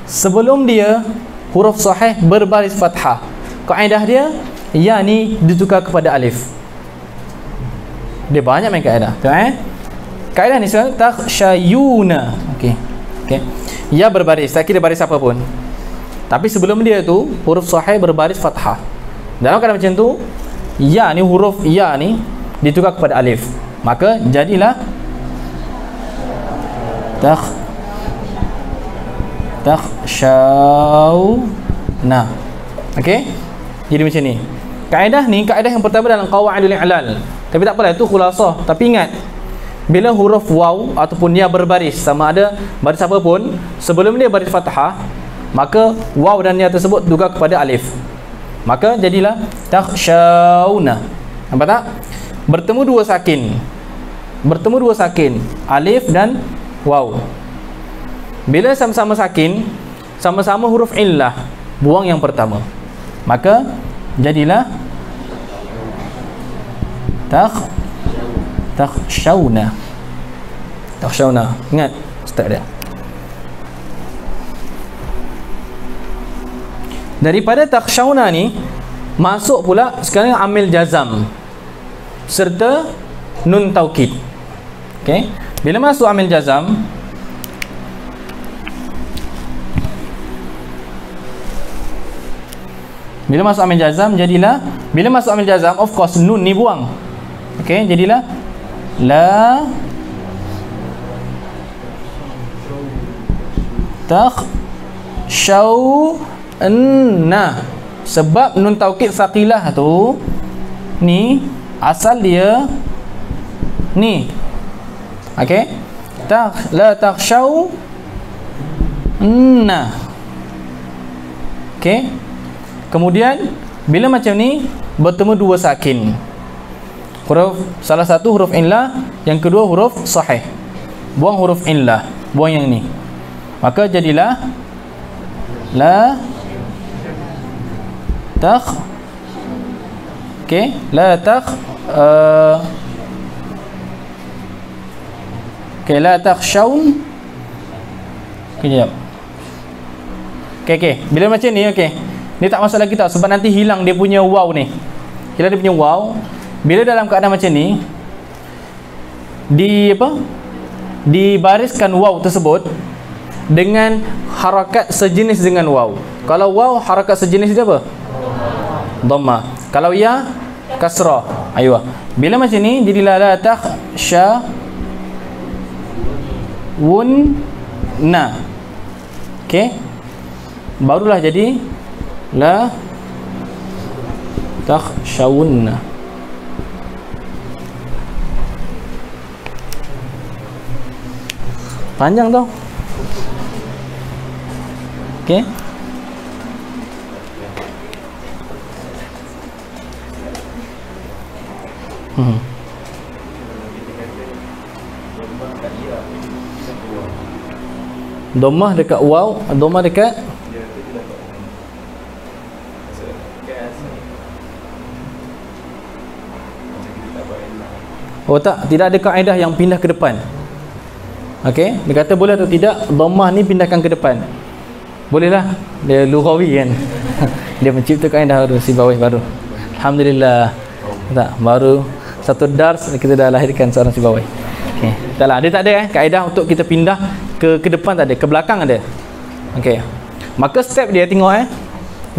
Sebelum dia huruf sahih berbaris fathah. Kaedah dia ya ni ditukar kepada alif. Dia banyak main kaedah. Tengok kaedah ni sekarang takhshayuna. Okey. Okey. Ya berbaris, tak kira baris apa pun. Tapi sebelum dia tu huruf sahih berbaris fathah. Dalam keadaan macam tu, ya ni huruf ya ni ditukar kepada alif. Maka jadilah takhshawna. Okey? Jadi macam ni. Kaedah ni, kaedah yang pertama dalam qawaidul i'lal. Tapi tak apalah, itu khulasah. Tapi ingat, bila huruf waw ataupun ya berbaris, sama ada baris apa pun, sebelum dia baris fathah, maka waw dan ya tersebut juga kepada alif. Maka jadilah takhshawna. Nampak tak? Bertemu dua sakin. Bertemu dua sakin, alif dan waw. Bila sama-sama sakin, sama-sama huruf illah, buang yang pertama. Maka jadilah takhshawna. Takhshawna. Ingat start dia. Daripada takhshawna ni masuk pula sekarang amil jazam serta nun taukid. Okey. Bila masuk amil jazam, jadilah, bila masuk amil jazam, of course nun ni buang. Okey, jadilah la takhshawna. Sebab nun taukid saqilah tu ni asal dia ni. Okey, la takhshawna. Okey. Kemudian bila macam ni bertemu dua sakin, huruf salah satu huruf illah, yang kedua huruf sahih, buang huruf illah, buang yang ni, maka jadilah la takh. Okey, la takh okey, la takhshawn. Kejap. Okey, bila macam ni, okey, ni tak masuk lagi tau, sebab nanti hilang dia punya waw ni. Hilang dia punya waw. Bila dalam keadaan macam ni, dibariskan waw tersebut dengan harakat sejenis dengan waw. Kalau waw harakat sejenis dia apa? Dhammah. Kalau ya kasrah. Aywa. Bila macam ni jadilah la takhshawunna. Okey. Barulah jadi la takhshawunna. Panjang tau. Okey. Dhammah dekat waw, dhammah dekat tak, tidak ada kaedah yang pindah ke depan. Okey, dia kata boleh atau tidak dhammah ni pindahkan ke depan. Bolehlah, dia lughawi kan. Dia mencipta kaedah baru, Sibawayh baru. Alhamdulillah. Tak, baru satu dars kita dah lahirkan seorang Sibawayh. Okey, taklah, dia tak ada kaedah untuk kita pindah ke depan, tak ada, ke belakang ada. Okey. Maka step dia tengok yang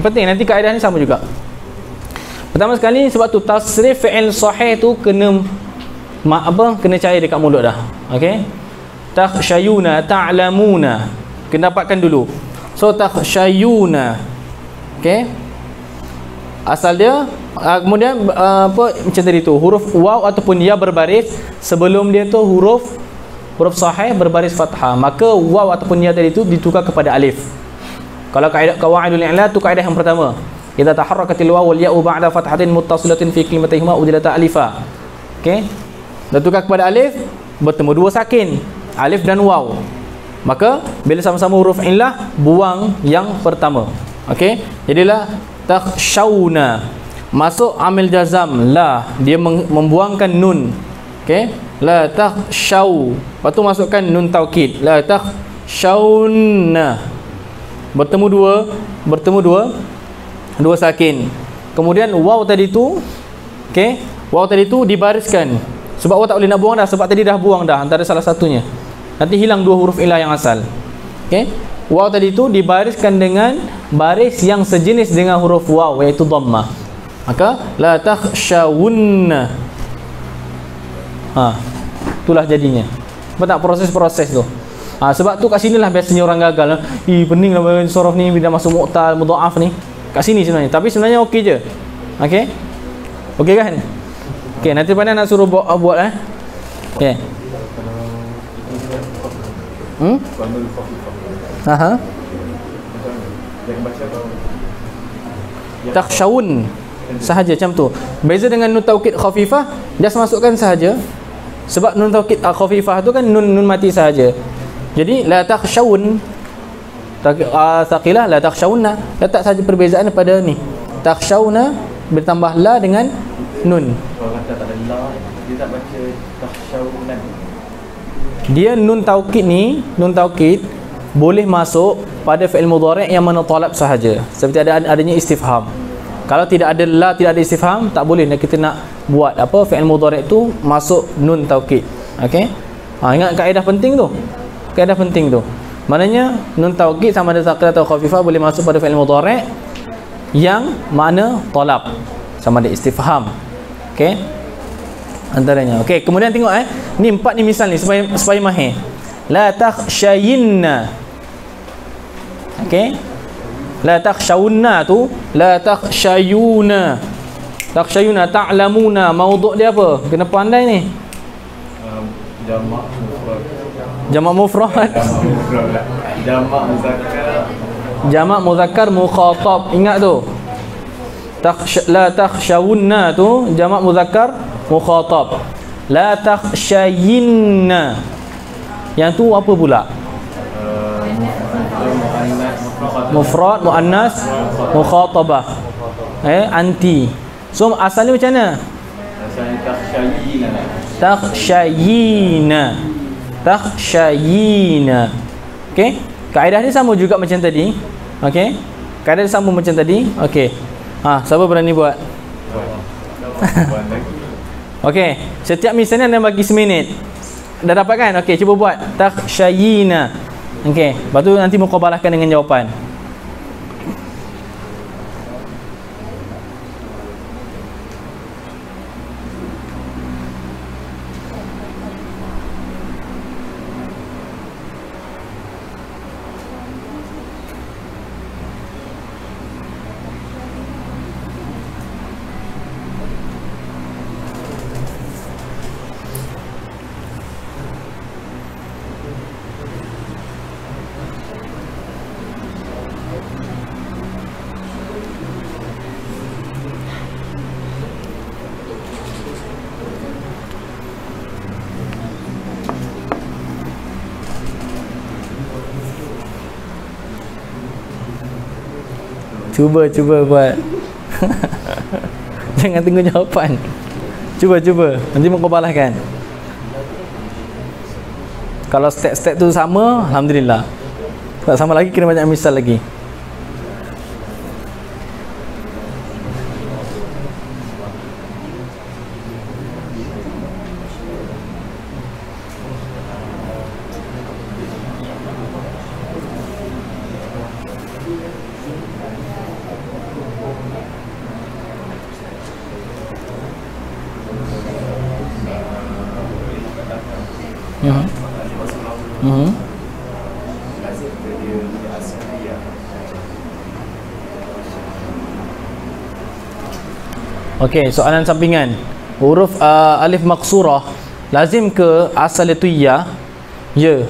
penting nanti kaedah ni sama juga. Pertama sekali, sebab tu tasrif fi'il sahih tu kena kena cair dekat mulut dah. Okey. Takhshayuna, ta'lamuna. Kena dapatkan dulu. So takhshayuna. Okey. Asal dia kemudian macam tadi tu, huruf waw ataupun ya berbaris, sebelum dia tu huruf sahih berbaris fathah, maka waw ataupun ya tadi tu ditukar kepada alif. Kalau kaedah qawaidul i'lal tu kaedah yang pertama. Idza taharrakatil waw wal ya'u ba'da fathatin muttasilatin fi kalimatihima udilata alifa. Okey. Dah tukar kepada alif, bertemu dua sakin, alif dan waw. Maka bila sama-sama huruf illah, buang yang pertama. Okey. Jadilah takhshawna. Masuk amil jazam la, dia membuangkan nun. Okey. La takhshaw. Lepas tu masukkan nun taukid. La takhshawna. Bertemu dua sakin. Kemudian waw tadi tu, okey, waw tadi tu dibariskan. Sebab waw tak boleh nak buang dah, sebab tadi dah buang dah antara salah satunya. Nanti hilang dua huruf ilah yang asal. Okey. Waw tadi tu dibariskan dengan baris yang sejenis dengan huruf waw, iaitu dhammah. Maka la takhshawunna. Itulah jadinya. Apa tak proses-proses tu? Sebab tu kat sinilah biasanya orang gagal. Pening lah sorof ni bila masuk mu'tal, mudha'af ni. kat sini sebenarnya, tapi sebenarnya okey je. Okey? Okey kan? Okey, nanti mana nak suruh buat okey. Aha. Takhshawun sahaja macam tu. Beza dengan nun taukid khafifah, just masukkan sahaja. Sebab nun taukid khafifah tu kan nun mati sahaja. Jadi la takhshawun thaqilah la takhshawunna. Letak saja perbezaan pada ni. Takhshawna bertambah la dengan nun. Kalau kata tak ada la, dia tak baca takhshawunan. Dia nun taukid ni, nun taukid boleh masuk pada fi'il mudhari' yang mana talab sahaja. Seperti adanya istifham. Kalau tidak ada la, tidak ada istifham, tak boleh kita nak buat apa fi'il mudhari' tu masuk nun taukid. Okey? Ingat kaedah penting tu. Kaedah penting tu. Maknanya nun taukid sama ada thaqilah atau khafifah boleh masuk pada fi'il mudhari' yang mana talab, sama ada istifham. Okey? Antaranya. Okey, kemudian tengok ni 4 ni misal ni supaya mahir. La takhshayinna. Okey? La takhshawunna tu la takhshayuna. Takhshayuna ta'lamuna, maudhu' dia apa? Kena pandai ni. Jamak mufrad. Jamak mufrad. Jamak muzakkar. Jamak muzakkar mukhatab. Ingat tu. La takhshawunna tu jamak muzakkar mukhatab. La takhshayinna. Yang tu apa pula? Mufrad muannas mukhatabah. Anti. So asalnya macam mana? Asalnya takhshayina. Takhshayina. Takhshayina. Okey? Kaedah ni sama juga macam tadi. Okey? Kaedah dia sama macam tadi. Okey. Siapa berani buat? Okey, setiap misalnya anda bagi seminit. Dah dapat kan? Okey, cuba buat. Takhshayina. Okey, lepas tu nanti muqabalahkan dengan jawapan. Cuba buat. Jangan tunggu jawapan. Cuba. Nanti muqabalahkan. Kalau step-step tu sama, alhamdulillah. Tak sama lagi, kena banyak misal lagi. Okey, soalan sampingan. Huruf alif maqsurah lazim ke asal itu ya? Ya.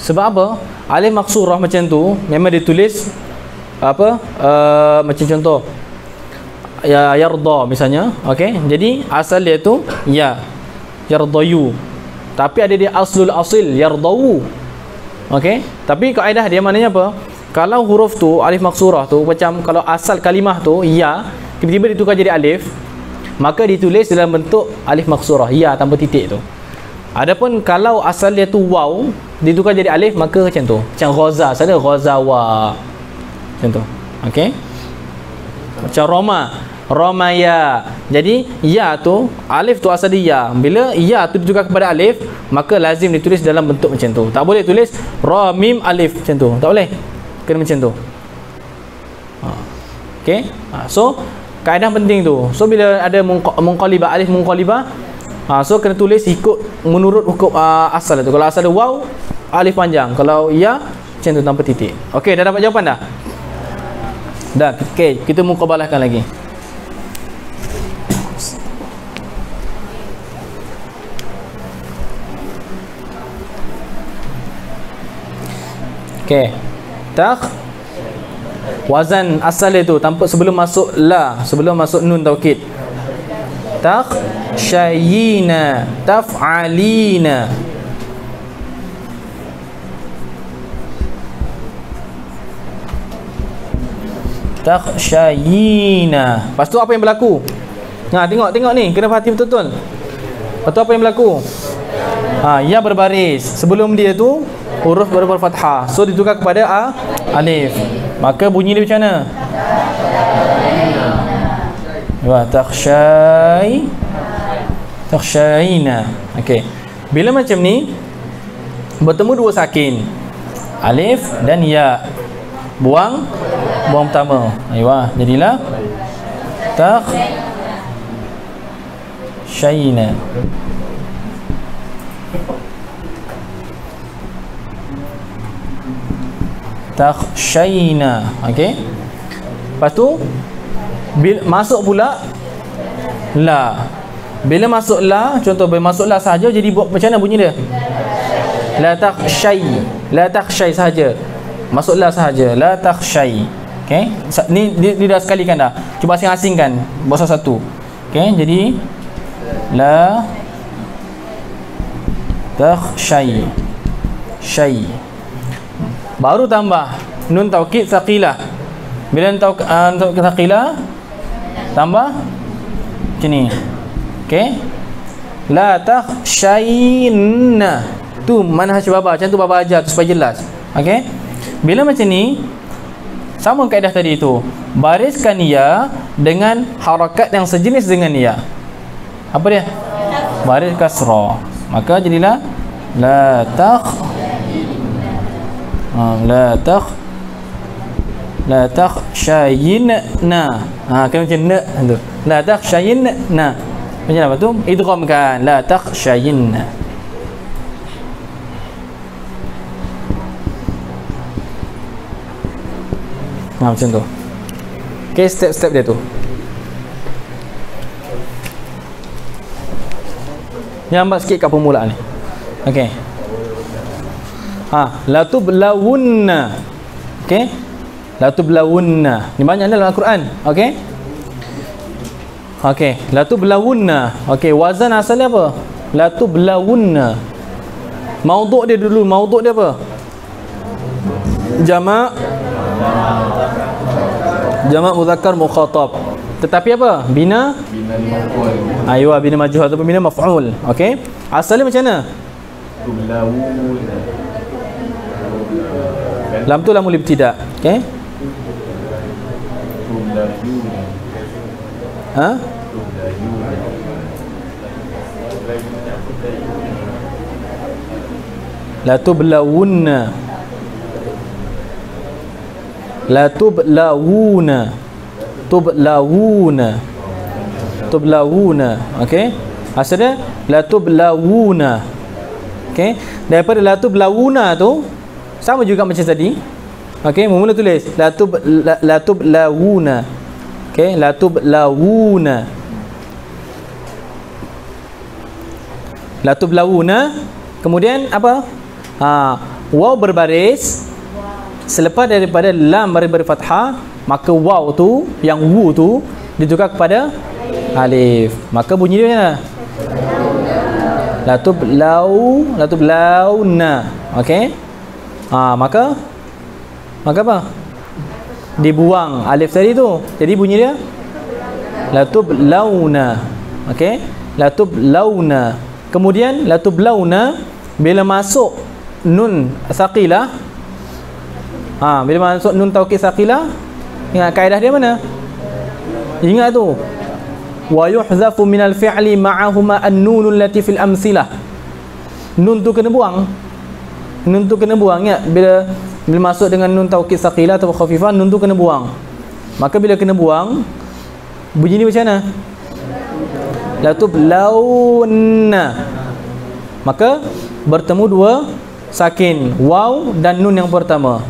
Sebab apa? Alif maqsurah macam tu memang ditulis apa? Macam contoh ya yarda misalnya. Okey, jadi asal dia tu ya. Yardayu. Tapi ada dia aslul asil yardau. Okey, tapi kaedah dia maknanya apa? Kalau huruf tu alif maqsurah tu macam kalau asal kalimah tu ya, tiba-tiba ditukar jadi alif, maka ditulis dalam bentuk alif maqsurah ya tanpa titik tu. Adapun kalau asal dia tu waw, ditukar jadi alif, maka macam tu. Macam ghaza, sana ghazawa. Macam tu. Okey. Macam Roma ya. Jadi ya tu alif tu asal dia. Bila ya tu ditukar kepada alif, maka lazim ditulis dalam bentuk macam tu. Tak boleh tulis ra mim alif macam tu. Tak boleh. Kena macam tu. Okey. So kaedah penting tu. So bila ada munqalibah alif munqalibah, so kena tulis ikut menurut hukum asal tu. Kalau asal ada waw, alif panjang. Kalau ya, macam tu tanpa titik. Okey, dah dapat jawapan dah? Dah, okey, kita muqabalahkan lagi. Okey. Wazan asal dia tu tanpa sebelum masuk la, sebelum masuk nun taukid. Syayina, taf'alina. Syayina. Lepas tu apa yang berlaku? Tengok ni, kena perhati betul-betul. Lepas tu apa yang berlaku? Ya berbaris. Sebelum dia tu huruf berfathah. So ditukar kepada alif. Maka bunyi dia macam mana? Wah, takhshayina. Okey. Bila macam ni bertemu dua sakin, alif dan ya. Buang pertama. Aywa, jadilah takhshayina. Takhshayina. Okey. Lepas tu bila masuk pula la. Bila masuk la, contoh bila masuk la sahaja, jadi buat macam mana bunyi dia? La takhshay. La takhshay sahaja. Masuk la sahaja. La takhshay. Okey. Ni dia dah sekali kan dah. Cuba asing-asingkan. Buat satu. Okey, jadi la takhshay. Shay. Baru tambah nun taukid tsaqilah. Bila nun taukid tsaqilah tambah macam ni. Okey. La takhshayna. Tu manhaj baba, macam tu baba ajar tu supaya jelas. Okey. Bila macam ni sama kaedah tadi tu. Bariskan ya dengan harakat yang sejenis dengan ya. Apa dia? Baris kasrah. Maka jadilah la takhshayinna. Kena macam na tu. La takhshayinna. Macam apa tu? Idghamkan. La takhshayinna. Macam tu. Okay, step-step dia tu. Lambat sikit kat permulaan ni. Okay. La tublawunna. Okay. La tublawunna. Ni banyak dalam Al-Quran. Okay. Okay. La tublawunna. Okay. Wazan asalnya apa? La tublawunna. Maudhu' dia dulu. Maudhu' dia apa? Jamak muzakkar mukhatab. Tetapi apa? Bina aywa, bina majhul ataupun bina maf'ul. Okey. Asalnya macam mana? Lam tu lamul ibtida. Okey. La tublawunna. La tublawuna. Tublawuna. Okey. Asalnya la tublawuna. Okey. Daripada la tublawuna tu sama juga macam tadi. Okey, mula tulis la tublawuna. Okey, la tublawuna. La tublawuna. Kemudian apa? Waw berbaris. Selepas daripada lam berfathah, maka waw tu, yang wu tu ditukar kepada alif. Maka bunyi dia macam mana? La tublawna. Okey. Maka apa? Dibuang alif tadi tu. Jadi bunyi dia la tublawna. Okey. La tublawna. Kemudian la tublawna bila masuk nun tsaqilah. Bila masuk nun taukid tsaqilah, ingat kaedah dia mana? Ingat tu. Wa yuhzafu minal fi'li ma'ahuma an-nunul lati fil amsilah. Nun tu kena buang. Nun tu kena buang, ingat bila masuk dengan nun taukid tsaqilah atau khafifah, nun tu kena buang. Maka bila kena buang, bunyi ni macam mana? La tublawna. Maka bertemu dua sakin, waw dan nun yang pertama.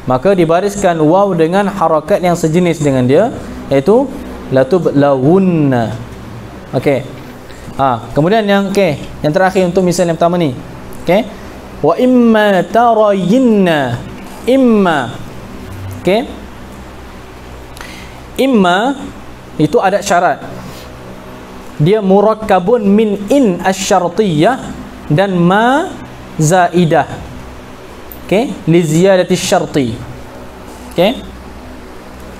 maka dibariskan waw dengan harakat yang sejenis dengan dia, iaitu latublawunna. Okey. Kemudian yang yang terakhir untuk misal yang pertama ni. Okey. Wa imma tarayinna, imma. Okey. Imma itu ada syarat. Dia murakkabun min in asy-syartiyah dan ma zaidah. Okey, li ziyadati syarti. Okey.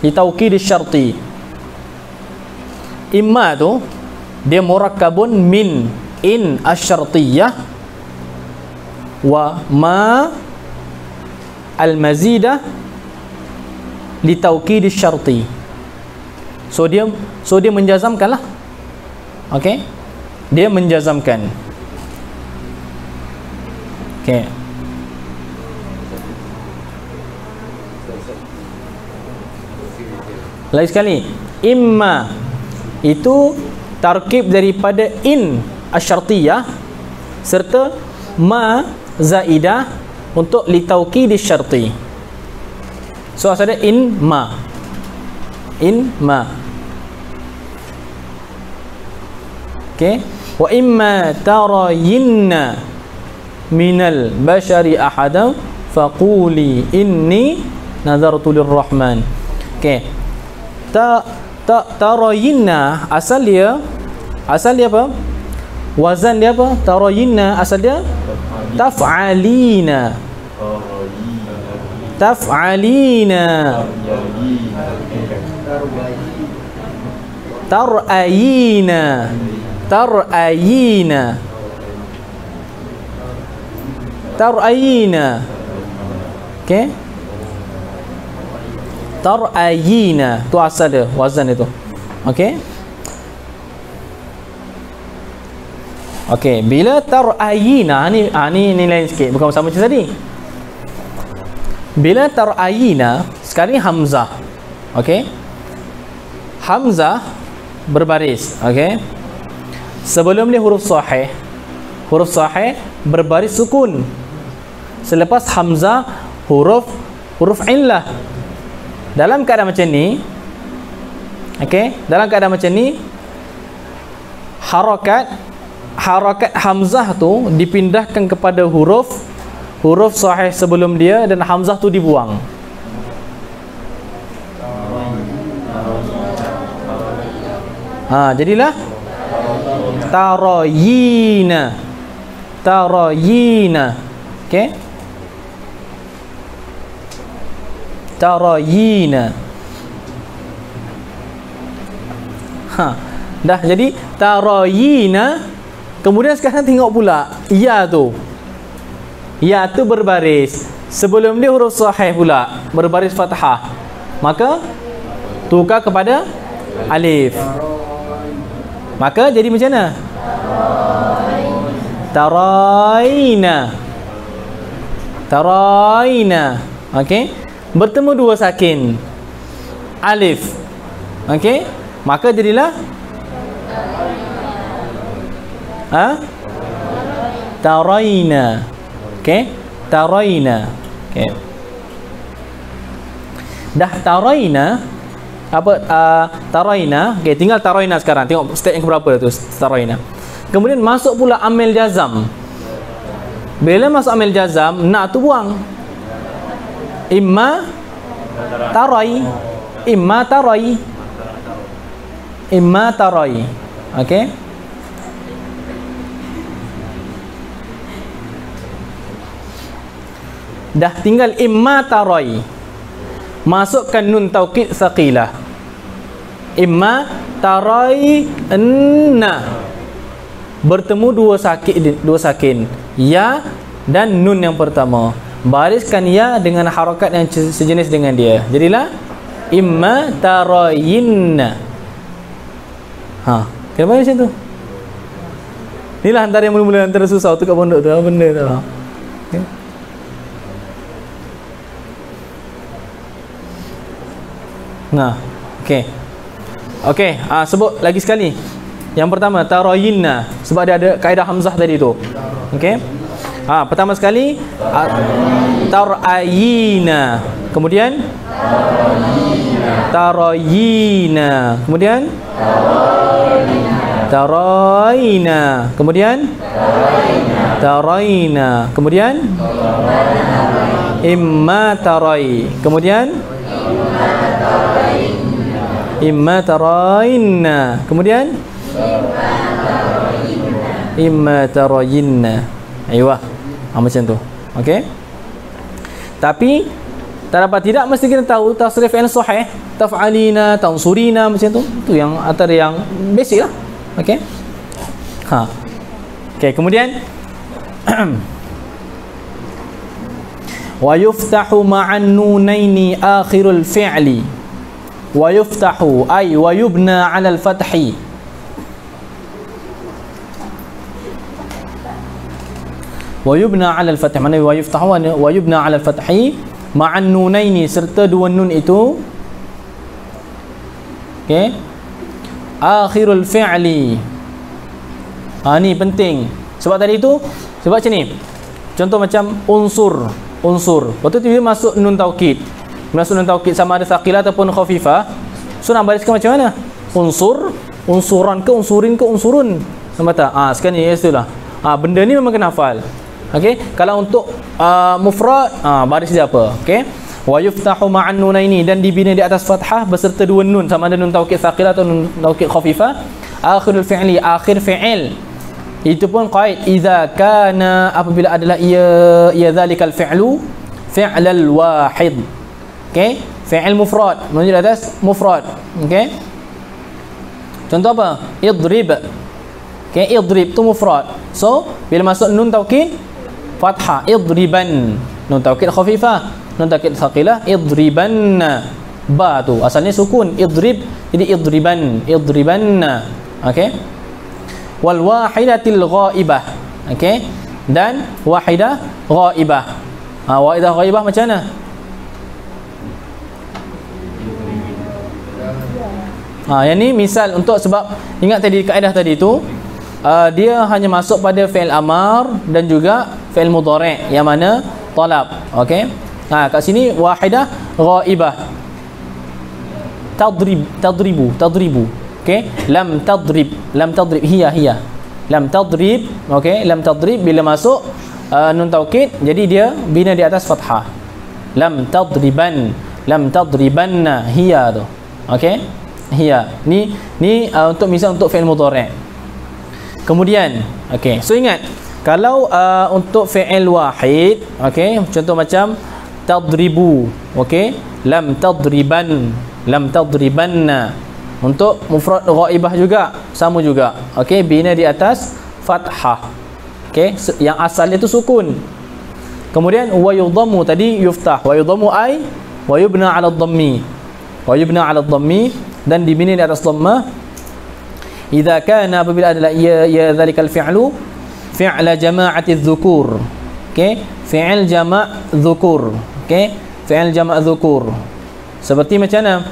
Li taukid syarti. Imma tu dia murakkabun min in asy-syartiyah wa ma al-mazidah li taukid syarti. So dia menjazamkan lah. Okey. Dia menjazamkan. Okey. Lagi sekali, imma itu tarkib daripada in asy-syartiyah serta ma zaidah untuk li taukid syarti. So asal dia in ma. Okey. Wa imma tarayinna minal bashari ahadan faquli inni nadartu lirrahman. Okey. Tarayinna asal dia apa? Wazan dia apa? Tarayinna asal dia taf'alina. Tar'ayina. Okey. Tar'ayina tu asal dia, wazan itu. Okey. Okey, bila tar'ayina ni lain sikit, bukan sama macam tadi. Bila tar'ayina, sekarang ni hamzah. Okey. Hamzah berbaris, okey. Sebelum dia huruf sahih berbaris sukun. Selepas hamzah huruf illah. Dalam keadaan macam ni, okey, dalam keadaan macam ni harakat hamzah tu dipindahkan kepada huruf sahih sebelum dia dan hamzah tu dibuang. Jadilah tarayina. Okey. Tarayina. Dah jadi tarayina. Kemudian sekarang tengok pula ya tu berbaris. Sebelum dia huruf sahih pula berbaris fathah, maka tukar kepada alif. Maka jadi macam mana? Tarayina. Okey. Bertemu dua sakin alif. Okey. Maka jadilah tarayna. Okey. Tarayna. Okey. Dah tarayna. Apa tarayna? Okey, tinggal tarayna sekarang. Tengok step yang berapa tu tarayna. Kemudian masuk pula amil jazam. Bila masuk amil jazam, nak tu buang. Imma tarai. Okey. Dah tinggal imma tarai. Masukkan nun taukid tsaqilah. Imma tarai enna. Bertemu dua sakin ya dan nun yang pertama. Bariskan ya dengan harakat yang sejenis dengan dia. Jadilah imma tarayinna. Kenapa macam tu? Inilah antara yang mula-mula antara susah tu kat pondok tu. Apa benda tu? Okay. Okey, sebut lagi sekali. Yang pertama tarayinna, sebab dia ada kaedah hamzah tadi tu. Okey. Pertama sekali tarayina. Kemudian tarayina. Kemudian tarayina. Kemudian tarayina. Kemudian imma tarai. Kemudian imma tarayinna. Kemudian imma tarayinna. Aywa. Macam tu. Okey. Tapi tak dapat tidak mesti kita tahu tasrif yang sahih, taf'alina, tansurina, macam tu. Itu yang antara yang basic lah. Okey. Okey, kemudian wa yuftahu ma'an nunaini akhirul fi'li. Wa yuftahu ay wa yubna 'ala al-fathi. Wa yubna 'ala al-fath. Mana wa yuftahu wa yubna 'ala al-fathi ma'an nunaini, serta dua nun itu. Okey. Akhirul fi'li. Ni penting. Sebab tadi itu, sebab macam ni. Contoh macam unsur. Lepas tu dia masuk nun taukid. Masuk nun taukid sama ada thaqilah ataupun khafifah. So nak bariskan macam mana? Unsur, unsuran ke unsurin ke unsurun. Nampak tak? Sekarang ni itulah. Benda ni memang kena hafal. Okey, kalau untuk mufrad, baris dia apa? Okey. Wa yuftahu ma'an nunaini, dan dibina di atas fathah beserta dua nun, sama ada nun taukid thaqilah atau nun taukid khafifah. Akhirul fi'li, akhir fi'il. Itu pun qaid idza kana, apabila adalah ia zalikal fi'lu fi'lal wahid. Okey, fi'il mufrad, menunjuk di atas mufrad. Okey. Contoh apa? Idrib. Okey, idrib tu mufrad. So, bila masuk nun taukid fathah, idriban. Nun taukid khafifah, nun taukid thaqilah, idribanna. Ba tu asalnya sukun, idrib, jadi idribanna. Okey. Wal wahidatil ghaibah. Okey. Dan wahidah ghaibah. Wahidah ghaibah macam mana? Yang ni misal untuk, sebab ingat tadi kaedah tadi tu, dia hanya masuk pada fi'il amar dan juga fi'il mudhari' yang mana talab. Okey. Kat sini wahidah ghaibah. Tadribu. Okey. Lam tadrib, hiya. Lam tadrib. Okey, lam tadrib bila masuk nun taukid, jadi dia bina di atas fathah. Lam tadribanna hiya tu. Okey. Hiya. Ni untuk misal untuk fi'il mudhari'. Kemudian, okey, so ingat kalau untuk fi'il wahid, okey, contoh macam tadribu, okey, lam tadribanna. Untuk mufrad ghaibah juga sama juga, okey, bina di atas fathah. Okey, yang asalnya itu sukun. Kemudian wa yudhammu, tadi yuftah, wa yudhammu ay wa yubna 'ala dhammi. Dan dibina di atas dhammah. Idza kana, apabila adalah ia zalikal fi'lu fi'la jama'ati dzukur. Okey, fi'il jama' dzukur. Okey, fi'il jama' dzukur. Seperti macam mana?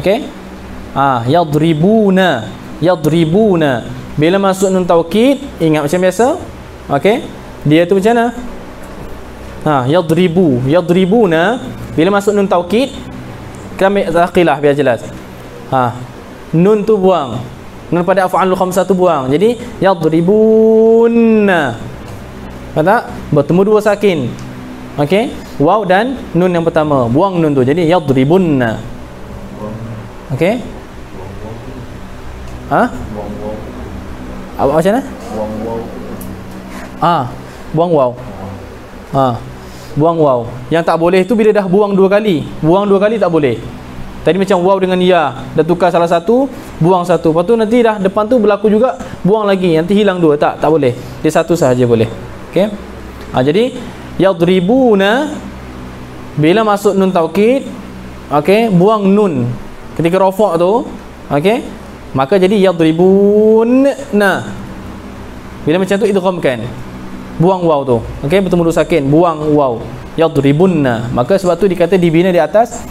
Okey. Yadribuna. Bila masuk nun taukid, ingat macam biasa. Okey. Dia tu macam mana? Yadribuna. Bila masuk nun taukid, kami thaqilah biar jelas. Nun tu buang. Nun pada af'alul khamsah tu buang. Jadi yadribunna. Kata bertemu dua sakin. Okey, waw dan nun yang pertama, buang nun tu. Jadi yadribunna. Okey. Apa macam mana? Buang waw. Buang waw. Yang tak boleh tu bila dah buang dua kali. Buang dua kali tak boleh. Tadi macam waw dengan ya, dah tukar salah satu, buang satu. Lepas tu nanti dah depan tu berlaku juga, buang lagi, nanti hilang dua. Tak boleh. Dia satu sahaja boleh. Okey. Jadi yadribuna, bila masuk nun taukid, okey, buang nun ketika rafa' tu, okey, maka jadi yadribunna. Bila macam tu idghamkan, buang waw tu, okey, bertemu dua sakin, buang waw, yadribunna. Maka sebab tu dikata dibina di atas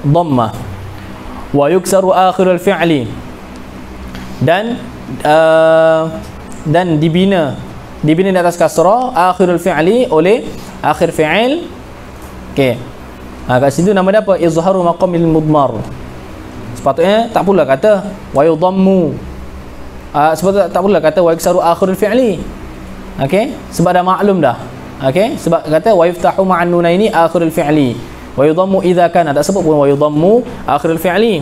dhammah. Wa yuksaru akhirul fi'li, dan dibina dibina di atas kasrah, akhirul fi'li oleh akhir fi'il. Okey. Kat situ nama dia apa? Izharu maqamil mudmar. Sepatutnya tak pula kata wa yudammu. Sepatutnya tak pula kata wa yaksaru akhirul fi'li. Okey? Sebab dah maklum dah. Okey? Sebab kata wa yaftahu ma'an nunaini akhirul fi'li. Wa yudammu idza kana, tak sebut pun wa yudammu akhirul fi'li.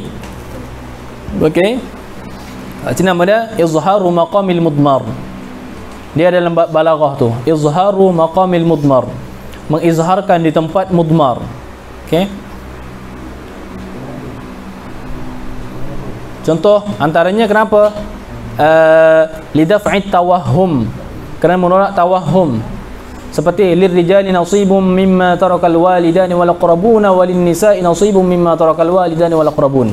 Okey? Sini nama dia izharu maqamil mudmar. Dia dalam balaghah tu, izharu maqamil mudmar, mengizharkan di tempat mudmar. Okey. Contoh antaranya kenapa? Lidaf'i tawahhum, kerana menolak tawahhum. Seperti lirrijali nasibum mimma tarakal walidani wal aqrabuna walin nisa'i nasibum mimma tarakal walidani wal aqrabun.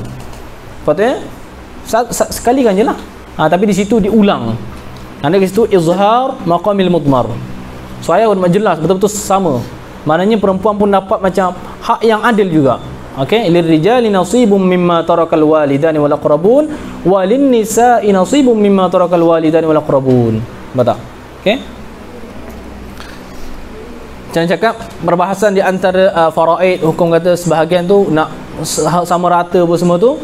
Patutnya sekali kan je lah. Tapi di situ diulang. Anda di situ izhar maqamil mudmar. Saya pun jelas betul-betul sama. Maknanya perempuan pun dapat macam hak yang adil juga. Okey, lirrijali nasibum mimma tarakal walidani wal aqrabun walin nisa'i nasibum mimma tarakal walidani wal aqrabun. Betul. Okey. Jangan cakap perbahasan di antara faraid, hukum kata sebahagian tu nak sama rata apa semua tu.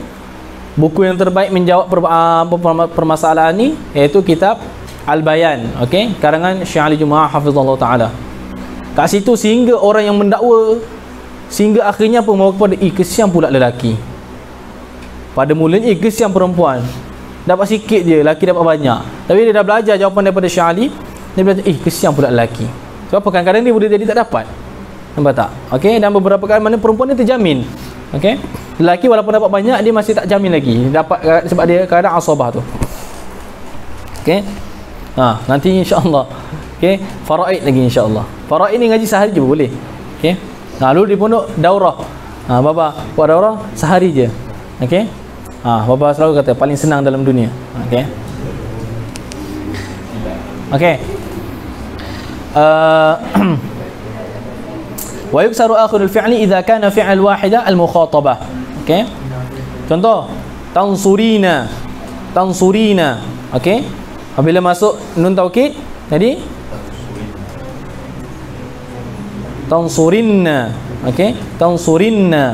Buku yang terbaik menjawab permasalahan ni iaitu kitab Al-Bayan, okey, karangan Syekh Ali Jumaah hafizallahu taala. Kat situ sehingga orang yang mendakwa sehingga akhirnya apa membawa kepada kesian pula lelaki. Pada mulanya kesian perempuan. Dapat sikit je, lelaki dapat banyak. Tapi dia dah belajar jawapan daripada Syekh Ali, dia belajar kesian pula lelaki. Sebab apa, kadang-kadang dia boleh jadi tak dapat. Nampak tak? Okey, dan beberapa kali mana perempuan ni terjamin. Okey. Lelaki walaupun dapat banyak dia masih tak jamin lagi dapat, sebab dia kadang asabah tu. Okey. Nanti insya-Allah. Okey, faraid lagi insya-Allah. Faraid ni ngaji sehari je boleh. Okey. Lalu di pondok daurah. Baba buat daurah sehari je. Okey. Baba selalu kata paling senang dalam dunia. Okey. Okey. Wa yuksaru akhirul fi'li idza kana fi'al wahida al mukhatabah. Okey. Contoh tansurina. Tansurina. Okey. Apabila masuk nun taukid tadi tansurinna. Okey. Tansurinna.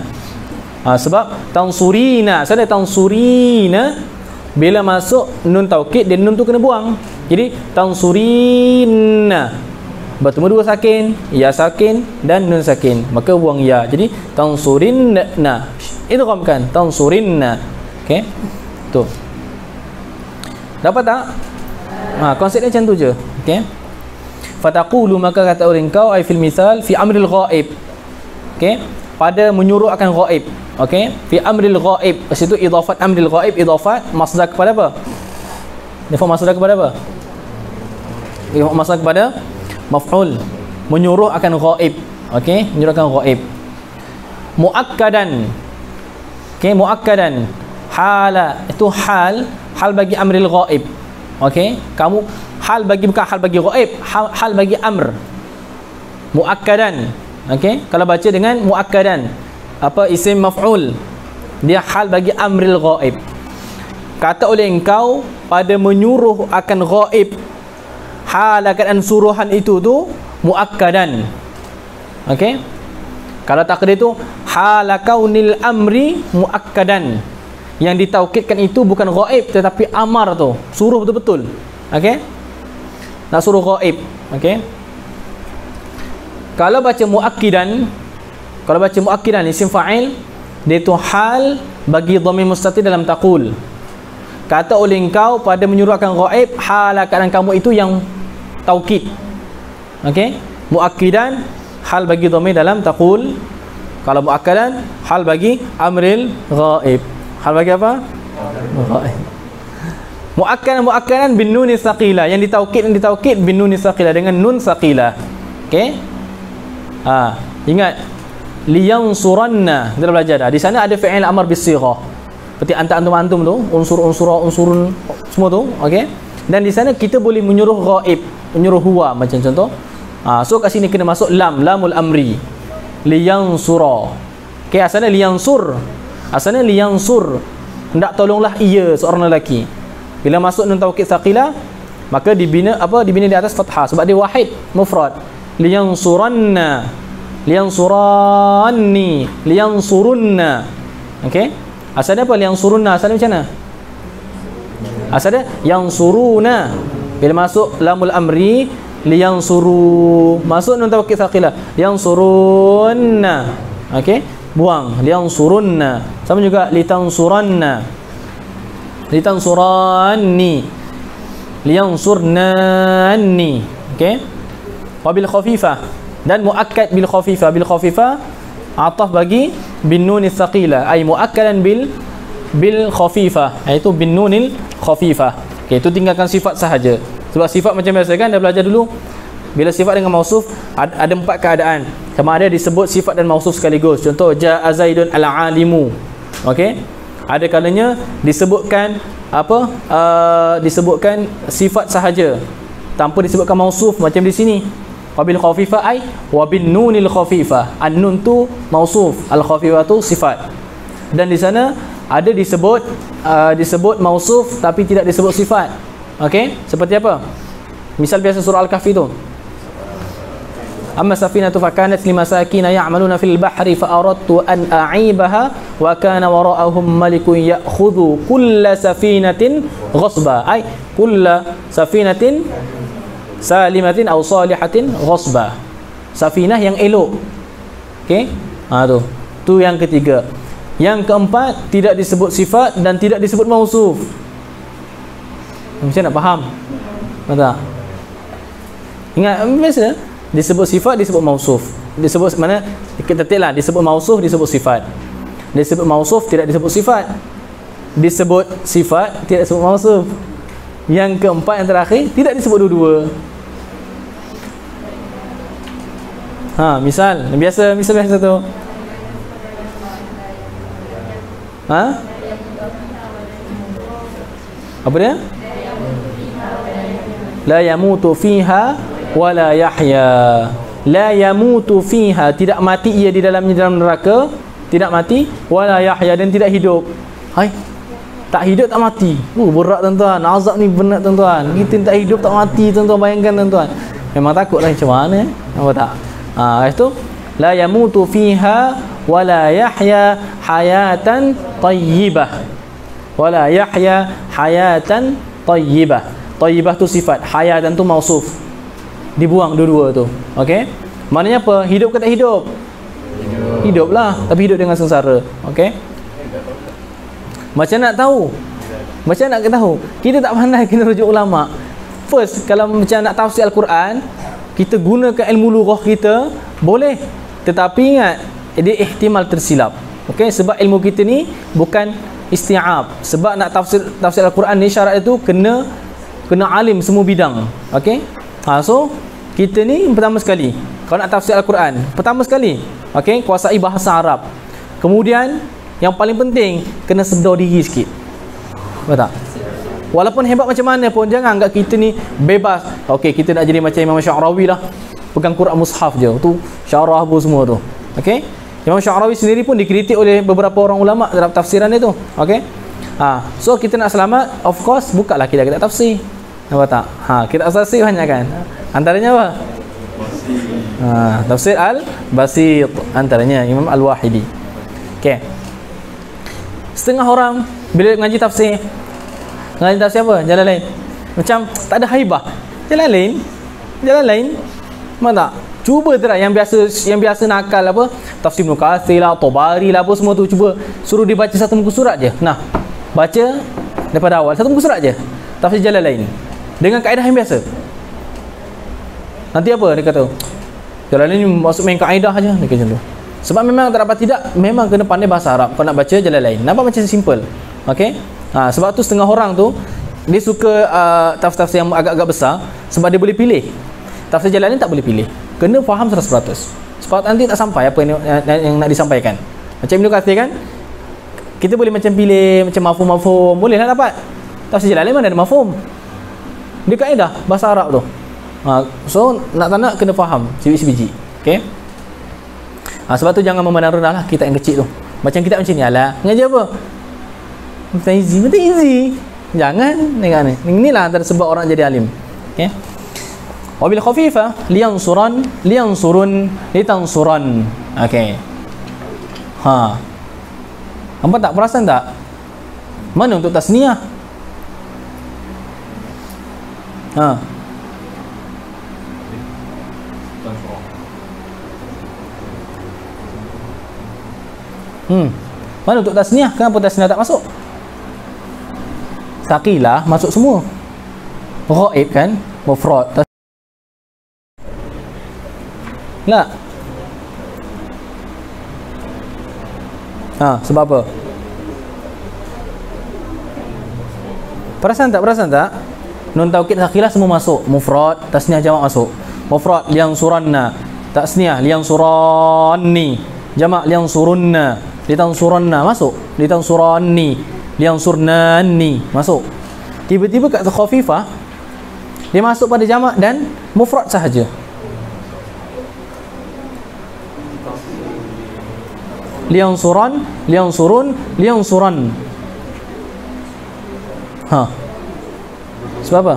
Sebab tansurina, saya tansurina bila masuk nun taukid dan nun tu kena buang. Jadi tansurinna bertemu dua sakin, ya sakin dan nun sakin, maka buang ya. Jadi tansurinna, idghamkan tansurinna. Okey, tu dapat tak? Konsep dia macam tu je. Okey, fataqulu, maka kata orang kau ai fil misal fi amril ghaib. Okey, pada menyuruh akan ghaib. Okey, fi amril ghaib, situ idafat amril ghaib, idafat masdar kepada apa? Idafat masdar kepada apa? Idafat masdar kepada maf'ul, menyuruh akan ghaib. Okey, menyuruh akan ghaib. Muakkadan. Okey, muakkadan. Hala, itu hal bagi amril ghaib. Okey, kamu hal bagi, bukan hal bagi ghaib, hal bagi amr. Muakkadan. Okey, kalau baca dengan muakkadan, apa isim maf'ul, dia hal bagi amril ghaib. Kata oleh engkau pada menyuruh akan ghaib, hal keadaan suruhan itu tu muakkadan. Okey, kalau takdir itu hal kaunil amri muakkadan, yang ditaukidkan itu bukan ghaib tetapi amar tu, suruh betul-betul. Okey, nak suruh ghaib. Okey, kalau baca muakkidan, kalau baca muakkidan isim fa'il, dia tu hal bagi dhamir mustatir dalam taqul. Kata oleh engkau pada menyuruh akan ghaib, hal keadaan kamu itu yang taukid. Okey, muakkidan hal bagi dhamir dalam taqul. Kalau muakkadan hal bagi amril ghaib. Hal bagi apa? Ghaib. Muakkadan bin nun tsaqila, yang ditaukid bin nun tsaqila, dengan nun tsaqila. Okey, ingat liyansuranna, kita dah belajar dah. Di sana ada fi'il amr bisighah, seperti antum tu, unsurun semua tu. Okey, dan di sana kita boleh menyuruh ghaib, menyuruh huwa, macam contoh. So kat sini kena masuk lamul amri, liyansura. Okey, asalnya liyansur, asalnya liyansur, hendak tolonglah ia seorang lelaki. Bila masuk nun taukid tsaqila, maka dibina dibina di atas fathah sebab dia wahid mufrad. Liyansuranna, liyansuranni, liyansurunna. Okey, asal dia apa? Liyansurunna asal dia macam mana? Asal dia yansuruna. Bila masuk lamul amri, liyansuru, masuk nun tawakkid thaqilah, liyansurunna. Okey, buang liyansurunna. Sama juga litansuranna, litansuranni, liyansurnanni. Okey, wabil khafifah, dan muakkad bil khafifah. Bil khafifah ataf bagi bin nun tsaqila, ay muakkadan bil khafifah, iaitu bin nunil khafifah. Okey, itu tinggalkan sifat sahaja. Sebab sifat macam biasa kan dah belajar dulu. Bila sifat dengan mausuf ada 4 keadaan. Sama ada disebut sifat dan mausuf sekaligus. Contoh jaa zaidun al-alimu. Okey, ada kalanya disebutkan disebutkan sifat sahaja tanpa disebutkan mausuf macam di sini. Wabil khafifah ay wabin nunil khafifah. An-nun tu mausuf, al-khafifah tu sifat. Dan di sana ada disebut mausuf tapi tidak disebut sifat. Okey, seperti apa? Misal biasa surah Al-Kahfi tu. Amma safinatu fakanat limasakin ya'maluna fil bahri fa aradtu an a'ibaha wa kana wara'ahum malikun ya'khudhu kulla safinatin ghasba, ay kulla safinatin salimatin aw salihatin ghasba. Safinah yang elok. Okey, tu yang ketiga. Yang keempat, tidak disebut sifat dan tidak disebut mausuf. Macam nak faham? Tak? Ingat biasa disebut sifat, disebut mausuf. Disebut mana? Ketiklah disebut mausuf, disebut sifat. Disebut mausuf, tidak disebut sifat. Disebut sifat, tidak disebut mausuf. Yang keempat, yang terakhir, tidak disebut dua-dua. Misal biasa tu. Apa dia? La yamutu fiha wa la yahya. La yamutu fiha, tidak mati ia di dalamnya, dalam neraka, tidak mati, wa la yahya, dan tidak hidup. Tak hidup tak mati. Berat tuan-tuan. Azab ni berat tuan-tuan. Kita tak hidup tak mati tuan-tuan, bayangkan tuan-tuan. Memang takutlah macam mana. Apa tak? Itu la yamutu fiha wa la yahya hayatan tayyibah. Wa la yahya hayatan tayyibah. Tayyibah tu sifat, hayatan tu mausuf. Dibuang dua-dua tu. Okey? Maknanya apa? Hidup ke tak hidup? Hiduplah, tapi hidup dengan sengsara. Okey? Macam nak tahu? Macam nak tahu? Kita tak pandai, kena rujuk ulama. First, kalau macam nak tafsir Al-Quran, kita gunakan ilmu lughah kita, boleh. Tetapi ingat, dia ihtimal tersilap. Okey, sebab ilmu kita ni bukan isti'ab. Sebab nak tafsir Al-Quran ni syarat itu kena alim semua bidang. Okey? So kita ni pertama sekali kalau nak tafsir Al-Quran, pertama sekali, okey, kuasai bahasa Arab. Kemudian yang paling penting, kena sedar diri sikit. Betul tak? Walaupun hebat macam mana pun, jangan anggap kita ni bebas. Okey, kita nak jadi macam Imam Sya'rawi lah, pegang Quran mushaf je, tu syarah apa semua tu. Okey? Imam Sya'rawi sendiri pun dikritik oleh beberapa orang ulama dalam tafsiran dia tu. Okey? So kita nak selamat, of course, bukalah kita tafsir. Nampak tak? Kita asasi banyak kan? Antaranya apa? Tafsir Al-Basit, antaranya Imam Al-Wahidi. Okey. Setengah orang bila ngaji tafsir apa? Jalan lain. Macam tak ada haibah. Jalan lain. Nampak tak? Cuba try yang biasa nakal apa? Tafsir Ibn Katsir lah, Tabari lah, apa semua tu, cuba suruh dia baca satu muka surat je. Nah, baca daripada awal satu muka surat je. Tafsir jalan lain. Dengan kaedah yang biasa. Nanti apa dia kata? Jalan lain masuk main kaedah aja, dia macam tu. Sebab memang tak dapat tidak, memang kena pandai bahasa Arab kalau nak baca jalan lain. Nampak macam simple. Okey? Sebab tu setengah orang tu dia suka tafsir yang agak-agak besar sebab dia boleh pilih. Tafsir jalan lain tak boleh pilih. Kena faham 100%. Sebab nanti tak sampai apa yang nak disampaikan. Macam Ibn Katsir kan? Kita boleh macam pilih macam mafhum, boleh lah dapat. Tafsir jalan lain mana ada mafhum. Dia kaedah bahasa Arab tu. So nak tak nak kena faham sebiji-sebiji. Okey? Sebab tu jangan memandang rendah lah kita yang kecil tu. Macam kita macam ni, alah ngaji apa? Betul easy. Jangan. Inilah antara sebab orang jadi alim. Okey. Wabil khafifah liyansuran, liyansurun, litansuran. Okey. Ha. Nampak tak, perasan tak? Mana untuk tasniah? Ha. Mana untuk tasniah? Kenapa tasniah tak masuk? Saqilah masuk semua. Ghaib kan? Mufrad. Tak? Ha, sebab apa? Perasan tak? Perasan tak? Nun taukid saqilah semua masuk. Mufrad, tasniah jamak masuk. Mufrad liyansuranna, tasniah liyansuranni, jamak liyansurunna, litansuranna masuk. Litansuranni, liyansurnanni masuk. Tiba-tiba kat khafifah dia masuk pada jamak dan mufrad sahaja. Liyansuran, liyansurun, liyansuran. Ha. Sebab apa?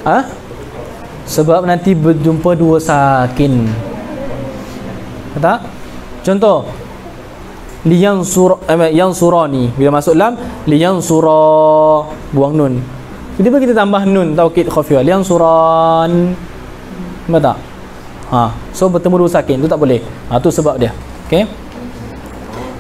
Ha? Sebab nanti berjumpa dua sakin. Tak? Contoh liyansurani, bila masuk lam liyansura, buang nun. Tiba-tiba kita tambah nun taukid khafifah, liyansuran. Betul tak? Ha, so bertemu dua sakin tu tak boleh. Ha, tu sebab dia. Okey.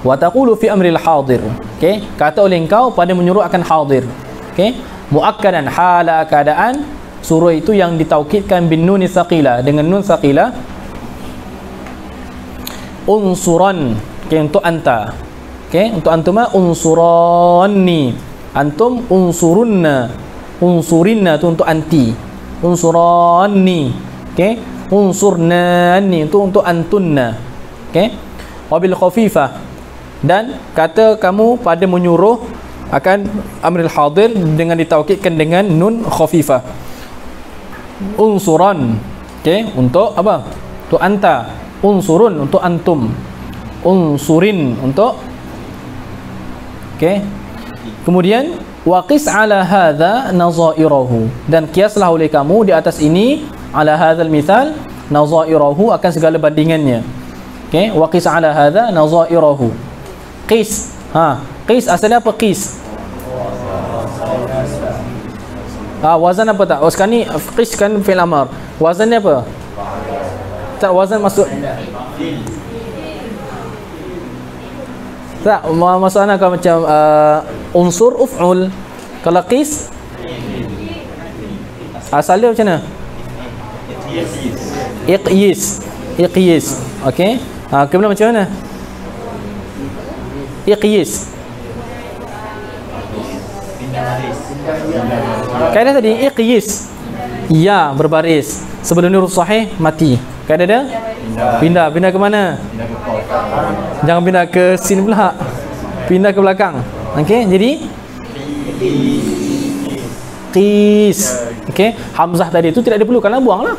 Wa taqulu fi amril hadir. Okey, kata oleh engkau pada menyuruh akan hadir. Okey, muakkadan hala keadaan suruh itu yang ditaukidkan bin nun saqila, dengan nun saqila. Unsuran, okey, untuk anta. Okey, untuk antuma unsuranni. Antum unsurunna. Unsurinna tu untuk anti. Unsuranni. Okey. Unsurnani itu untuk antunna. Okey. Wabil khafifah, dan kata kamu pada menyuruh akan amril hadir dengan ditaukidkan dengan nun khafifah. Unsuran, okey, untuk apa? Untuk anta. Unsurun untuk antum. Unsurin untuk, okey. Kemudian waqis ala hadza nazairahu, dan kiaslah oleh kamu di atas ini ala hadzal mithal nazairahu, akan segala bandingannya. Okey, waqis ala hadza nazairahu. Qis. Ha, qis asalnya apa qis? Ha, wazan apa tak? Oh, sekarang ni qis kan fi'il amr. Wazannya apa? Tak, wazan masuk. Tak, masuk ana kalau macam unsur uf'ul. Kalau qis asalnya macam mana? Iqyis. Iqyis. Okey. Ha, kemudian macam mana? Iqyis. Kaedah tadi iqyis. Ya, berbaris. Sebelum ni huruf sahih mati. Kaedah dia? Pindah. Pindah ke mana? Jangan pindah ke sin pula. Pindah ke belakang. Okey, jadi qis. Okey, hamzah tadi itu tidak diperlukanlah, buanglah.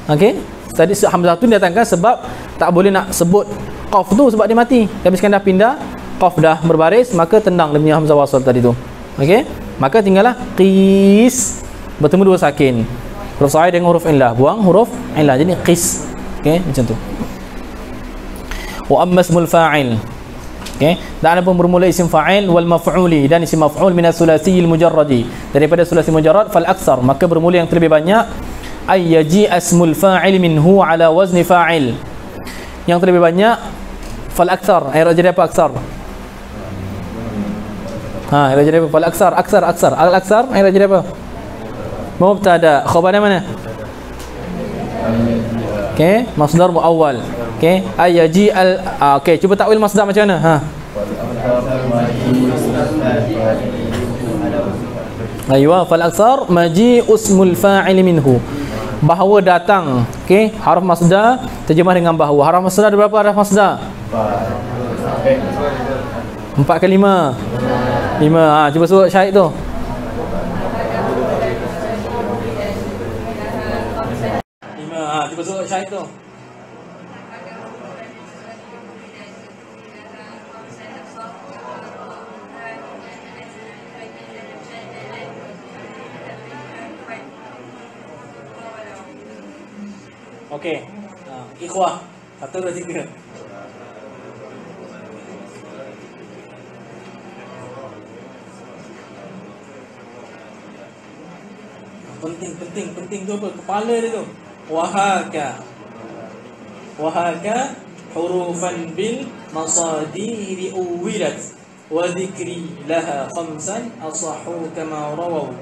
Okey, tadi hamzah tu didatangkan sebab tak boleh nak sebut qaf tu sebab dia mati. Tapi sekarang dah pindah, qaf dah berbaris, maka tendang dia punya hamzah wasal tadi tu. Okey, maka tinggallah qis, bertemu dua sakin. Huruf sahih dengan huruf illah, buang huruf illah, jadi qis. Okey, macam tu. Wa amma ismul fa'il. Okey, dan ada pun bermula isim fa'il wal maf'uli, dan isim maf'ul min as-sulasiyil mujarradi, daripada sulasi mujarrad, fal aksar, maka bermula yang terlebih banyak. Ay yaji asmul fa'il minhu ala wazni fa'il, yang terlebih banyak fal aksar. Ayat jadi apa aksar? Ha, ayat jadi apa? Fal aksar, aksar. Al aksar ayat jadi apa? Mubtada, khabarnya mana? Okey, masdar muawwal. Okey, ay yaji al, okey, cuba takwil masdar macam mana? Ha. Aywa, fal aksar maji usmul fa'il minhu, bahawa datang. Okey, harf masdar terjemah dengan bahawa. Harf masdar ada berapa harf masdar? 4 ke 5? 5. Ha, cuba sebut syahid tu. 5. Ha, cuba sebut syahid tu. Okey. Ikhwah. 1, 2, 3. Penting tu apa? Kepala dia tu. Wahaka hurufan bil masadiri uwilat wa dhikri laha khamsan asahu kama rawaw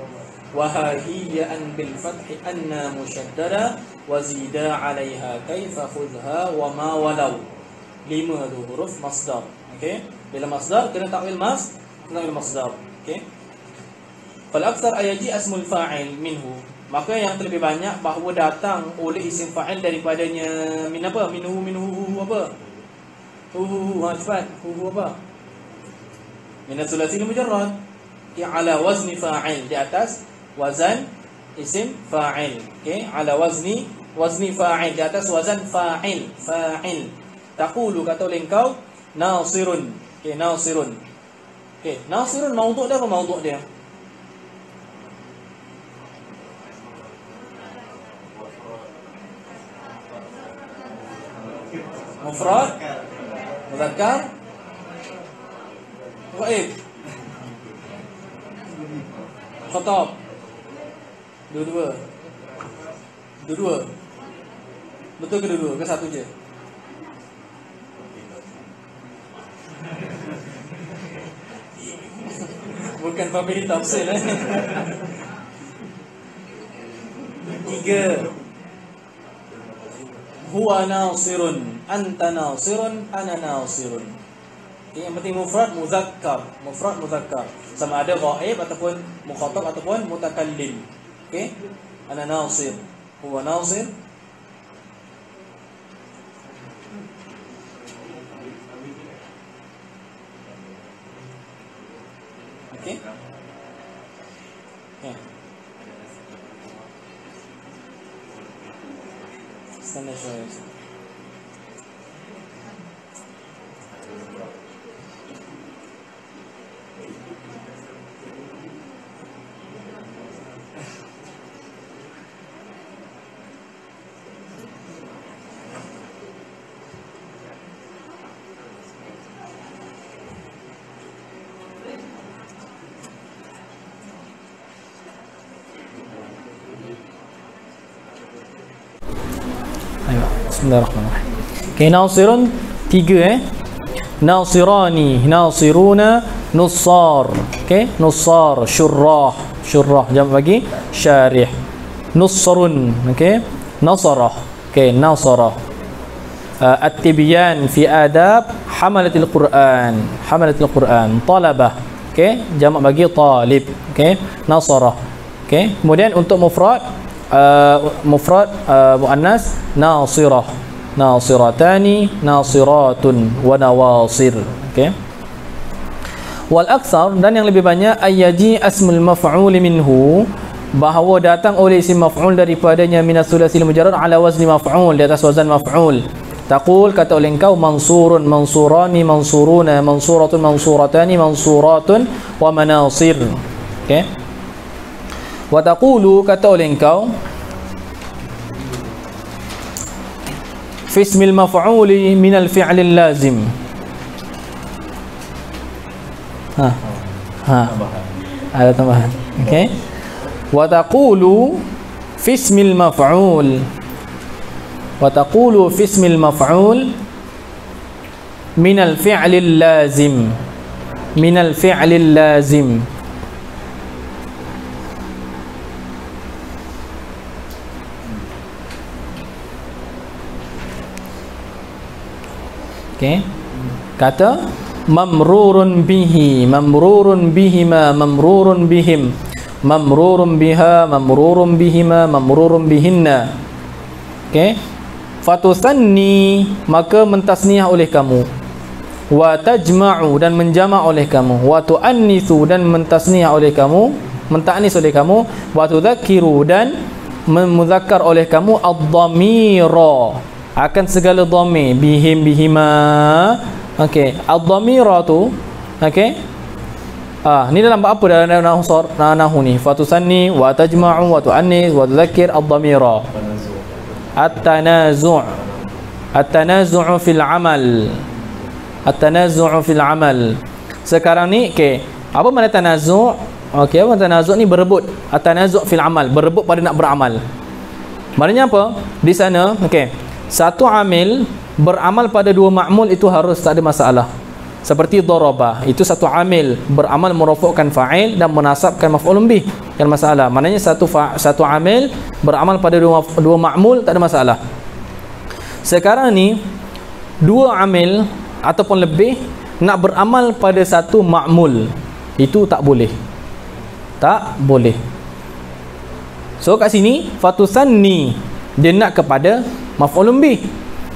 wa hiya an bil fathi anna mushaddada wa zida 'alayha kaifa khudha wa ma walau. 5 tu huruf masdar. Okey, bila masdar kena takwil masdar. Okey, fal aktsar ayati asmul fa'il minhu, maka yang terlebih banyak bahawa datang oleh isim fa'il daripadanya min apa? Minhu apa? Cepat. Apa? Min as-sulasil mujarrad. Ala wazni fa'il, di atas wazan isim fa'il. Okey, ala wazni fa'il, di atas wazan fa'il. Taqulu, kata oleh engkau, nasirun. Okey, nasirun. Okey, nasirun maudhu' dia apa maudhu' dia? Mufrad, muzakkar, ghaib, khatab. Dua-dua. Betul ke dua-dua? Ke satu je? Bukan pabrik tafsir 3. Huwa nasirun, anta nasirun, ana nasirun. Yang penting mufrad muzakkar. Sama ada ghaib ataupun mukhatab ataupun mutakallim. Okey? Ana nasir, huwa nasir. Okey? Ya. Sana şöyle. Bismillahirrahmanirrahim. Okay, nasirun 3 nasirani, nasiruna, nussar. Okay, nussar, syurrah, jam bagi syarih. Nussarun, okay, nasarah. Okay, nasarah. At-tibyan fi adab hamalatil Quran, talabah. Okay, jamak bagi talib. Okay, nasarah. Okay, kemudian untuk mufrad muannas nasirah, nasiratani, nasiratun wa nawasir. Okey, wal aktsar, dan yang lebih banyak ayyaji asmul maf'ul minhu, bahawa datang oleh isim maf'ul daripadanya minas sulasil mujarrad ala wazni maf'ul, di atas wazan maf'ul. Taqul, kata oleh engkau, mansurun, mansurani, mansuruna, mansuratun, mansuratani, mansuratun wa manasir. Okey, wa taqulu, kata oleh engkau, fi ismil maf'uli min al-fi'lil lazim. Ada tambahan. Okey, wa taqulu fi ismil maf'ul, wa taqulu fi ismil maf'ul min al-fi'lil lazim, min al-fi'lil lazim. Okay. Kata mamrurun bihi, mamrurun bihima, mamrurun bihim, mamrurun biha, mamrurun bihima, mamrurun bihinna. Okay. Fatusanni, maka mentasniah oleh kamu. Wa tajma'u, dan menjama' oleh kamu. Wa tu'annisu, dan mentasniah oleh kamu, mentaknis oleh kamu. Wa tudzakiru, dan memuzakkar oleh kamu ad-dhamira, akan segala dhamir, bihim, bihima. Okey, ad-dhamira tu, okey, ni dalam apa dalam nahu ni? Fatusanni wa tajma'u wa tu'annis wa tudzakkir ad-dhamira. At-tanazu'. At-tanazu'u fil amal. At-tanazu'u fil amal. Sekarang ni apa makna tanazu'? Apa tanazu' ni berebut. At-tanazu' fil amal, berebut pada nak beramal. Maknanya apa? Di sana satu amil beramal pada dua ma'mul itu harus, tak ada masalah. Seperti daraba, itu satu amil beramal merofokkan fa'il dan menasabkan maf'ulun bih, yang masalah. Maknanya satu amil beramal pada dua ma'mul, tak ada masalah. Sekarang ni dua amil ataupun lebih nak beramal pada satu ma'mul, itu tak boleh. Tak boleh. So kat sini fatusanni, dia nak kepada maf'ulun bih.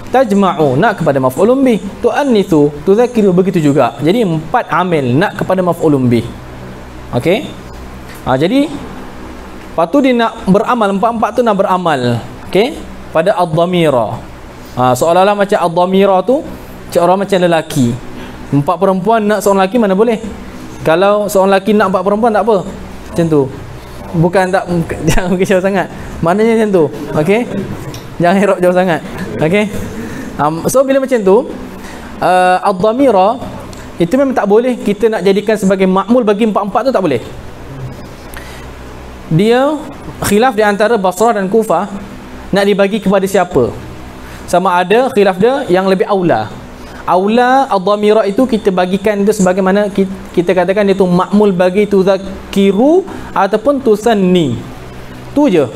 Tajma'u, nak kepada maf'ulun bih. Tu'annithu, tudzakiru, begitu juga. Jadi empat amil nak kepada maf'ulun bih. Okey? Jadi lepas tu dia nak beramal, empat-empat tu nak beramal. Okey? Pada ad-dhamira. Seolah-olah macam ad-dhamira tu orang macam lelaki. Empat perempuan nak seorang lelaki mana boleh? Kalau seorang lelaki nak empat perempuan tak apa. Macam tu. Bukan tak, jangan pergi jauh sangat. Maknanya macam tu. Okey? Jangan herok jauh sangat. Okey? So bila macam tu, ad-dhamira itu memang tak boleh kita nak jadikan sebagai ma'mul bagi empat-empat tu, tak boleh. Dia khilaf di antara Basrah dan Kufah nak dibagi kepada siapa. Sama ada khilaf dia yang lebih aula. Aula ad-dhamira itu kita bagikan itu sebagaimana kita katakan dia tu ma'mul bagi tudzakiru ataupun tusanni. Tu je.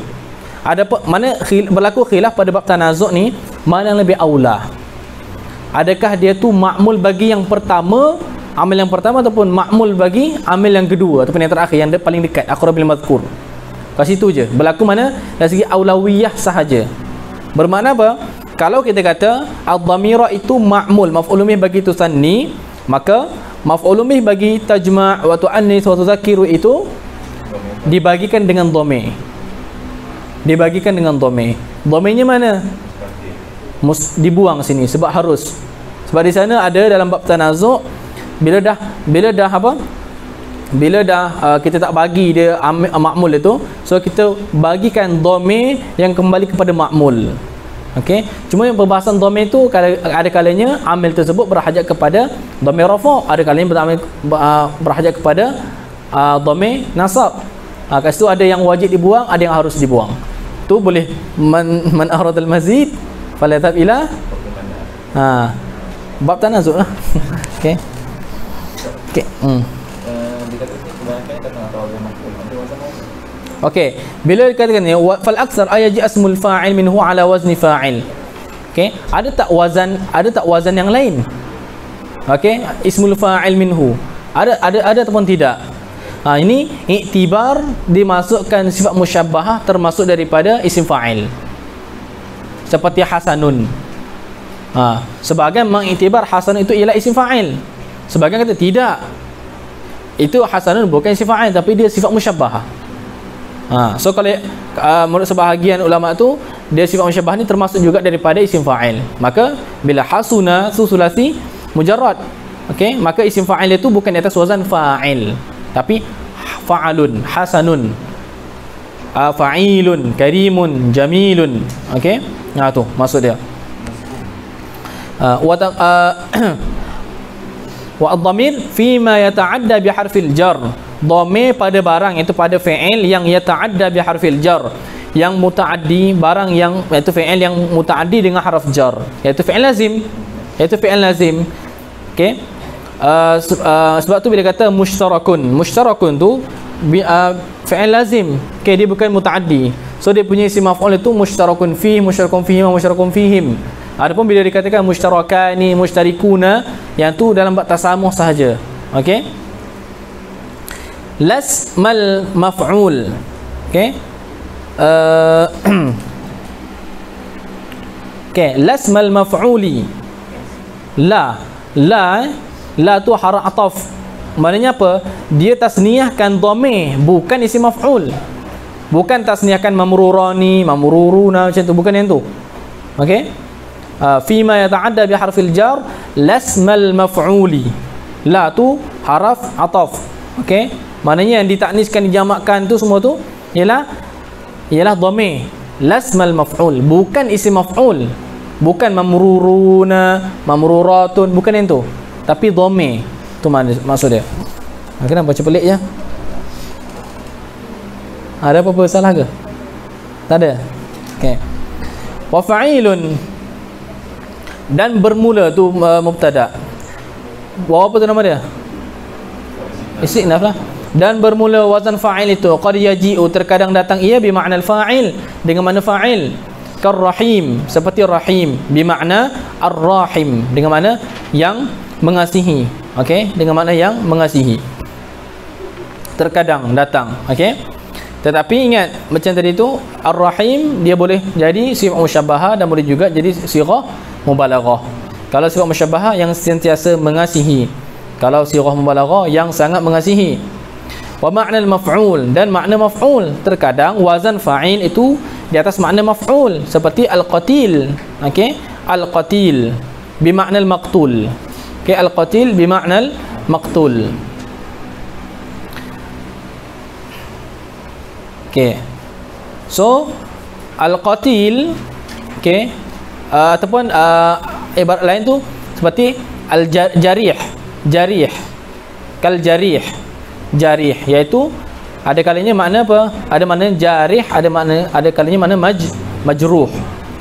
Ada mana berlaku khilaf pada bab tanazu' ni, mana yang lebih aula. Adakah dia tu ma'mul bagi yang pertama, amil yang pertama, ataupun ma'mul bagi amil yang kedua ataupun yang terakhir, yang paling dekat, aqrabil madhkur. Kat situ je. Berlaku mana dari segi aulawiyah sahaja. Bermakna apa? Kalau kita kata ad-dhamira itu ma'mul, maf'ulun bih bagi tusanni, maka maf'ulun bih bagi tajma' wa tu'annis wa tudzakiru itu dibagikan dengan dhamir. Dibagikan dengan dhamir. Dhamirnya mana? Dibuang sini sebab harus. Sebab di sana ada dalam bab tanazu' bila dah kita tak bagi dia ma'mul itu, so kita bagikan dhamir yang kembali kepada ma'mul. Okey, cuma yang perbahasan dhamir tu ada kalanya amil tersebut berhajat kepada dhamir rafa', ada kalanya berhajat kepada dhamir nasab. Kat situ ada yang wajib dibuang, ada yang harus dibuang. Tu boleh man aradal mazid falatab ila bab tanazu' lah. Okey. Okey, bila dikatakan ni fal aksar ayaji asmul fa'il minhu ala wazni fa'il. Okey, ada tak wazan yang lain? Okey, ismul fa'il minhu ada ataupun tidak? Ini iktibar dimasukkan sifat musyabbahah termasuk daripada isim fa'il. Seperti hasanun. Sebahagian mengiktibar hasanun itu ialah isim fa'il. Sebahagian kata tidak. Itu hasanun bukan isim fa'il tapi dia sifat musyabbahah. So kalau menurut sebahagian ulama tu, dia sifat musyabbah ni termasuk juga daripada isim fa'il. Maka bila hasuna sulasi mujarrad, okey, maka isim fa'il itu bukan di atas wazan fa'il tapi fa'alun, hasanun, fa'ilun, karimun, jamilun. Okey, tu maksud dia. Wa ad-dhamir fima yata'adda bi harfil jar. Dhamir pada barang, iaitu pada fi'il yang yata'adda bi harfil jar, yang mutaaddi, barang yang iaitu fi'il yang mutaaddi dengan harf jar, iaitu fi'il lazim. Okey, sebab tu bila kata mushtarakun tu fi'il lazim. Okey, dia bukan mutaaddi, so dia punya isim maf'ul itu mushtarakun fihi, mushtarakun fihi, mushtarakun fihim. Adapun bila dikatakan mushtarakani, mushtarikuna, yang tu dalam bab tasamuh sahaja. Okey, lasmal maf'ul. Okey, lasmal maf'uli. La tu harf ataf. Maknanya apa? Dia tasniyahkan dhamir, bukan isim maf'ul. Bukan tasniyahkan mamrurani, mamruruna, macam tu, bukan yang tu. Okey, fima yata'adda bi harfil jar lasmal maf'uli. La tu harf ataf. Okey, maknanya yang ditakniskan, dijamakkan tu semua tu ialah dhamir. lasmal maf'ul, bukan isim maf'ul, bukan mamruruna, mamruratun, bukan yang tu, tapi dhamir. Tu maksud dia. Kenapa baca pelik je? Ada apa-apa salah ke? Tak ada. Okey. Wa fa'ilun, dan bermula tu mubtada. Wa apa tu nama dia? Istiqnaf lah. Dan bermula wazan fa'il itu qad yaji'u, terkadang datang ia bermakna al-fa'il, dengan makna fa'il. Karrahim, seperti rahim, bermakna ar-rahim, dengan makna yang mengasihi. Okey, dengan makna yang mengasihi. Terkadang datang. Okey. Tetapi ingat, macam tadi tu, ar-rahim dia boleh jadi sifat musyabbahah dan boleh juga jadi sirah mubalaghah. Kalau sifat musyabbahah yang sentiasa mengasihi, kalau sirah mubalaghah yang sangat mengasihi. Wa makna al-maf'ul, dan makna maf'ul, terkadang wazan fa'il itu di atas makna maf'ul, seperti al-qatil. Okey, al-qatil bimakna al-maqtul. Okey, al-qatil bimakna al-maqtul. Okey, so al-qatil, okey, ataupun ibarat lain tu seperti al-jarih, jarih, kal jarih, jarih, iaitu ada kalanya makna apa? Ada makna jarih, ada kalanya makna majruh,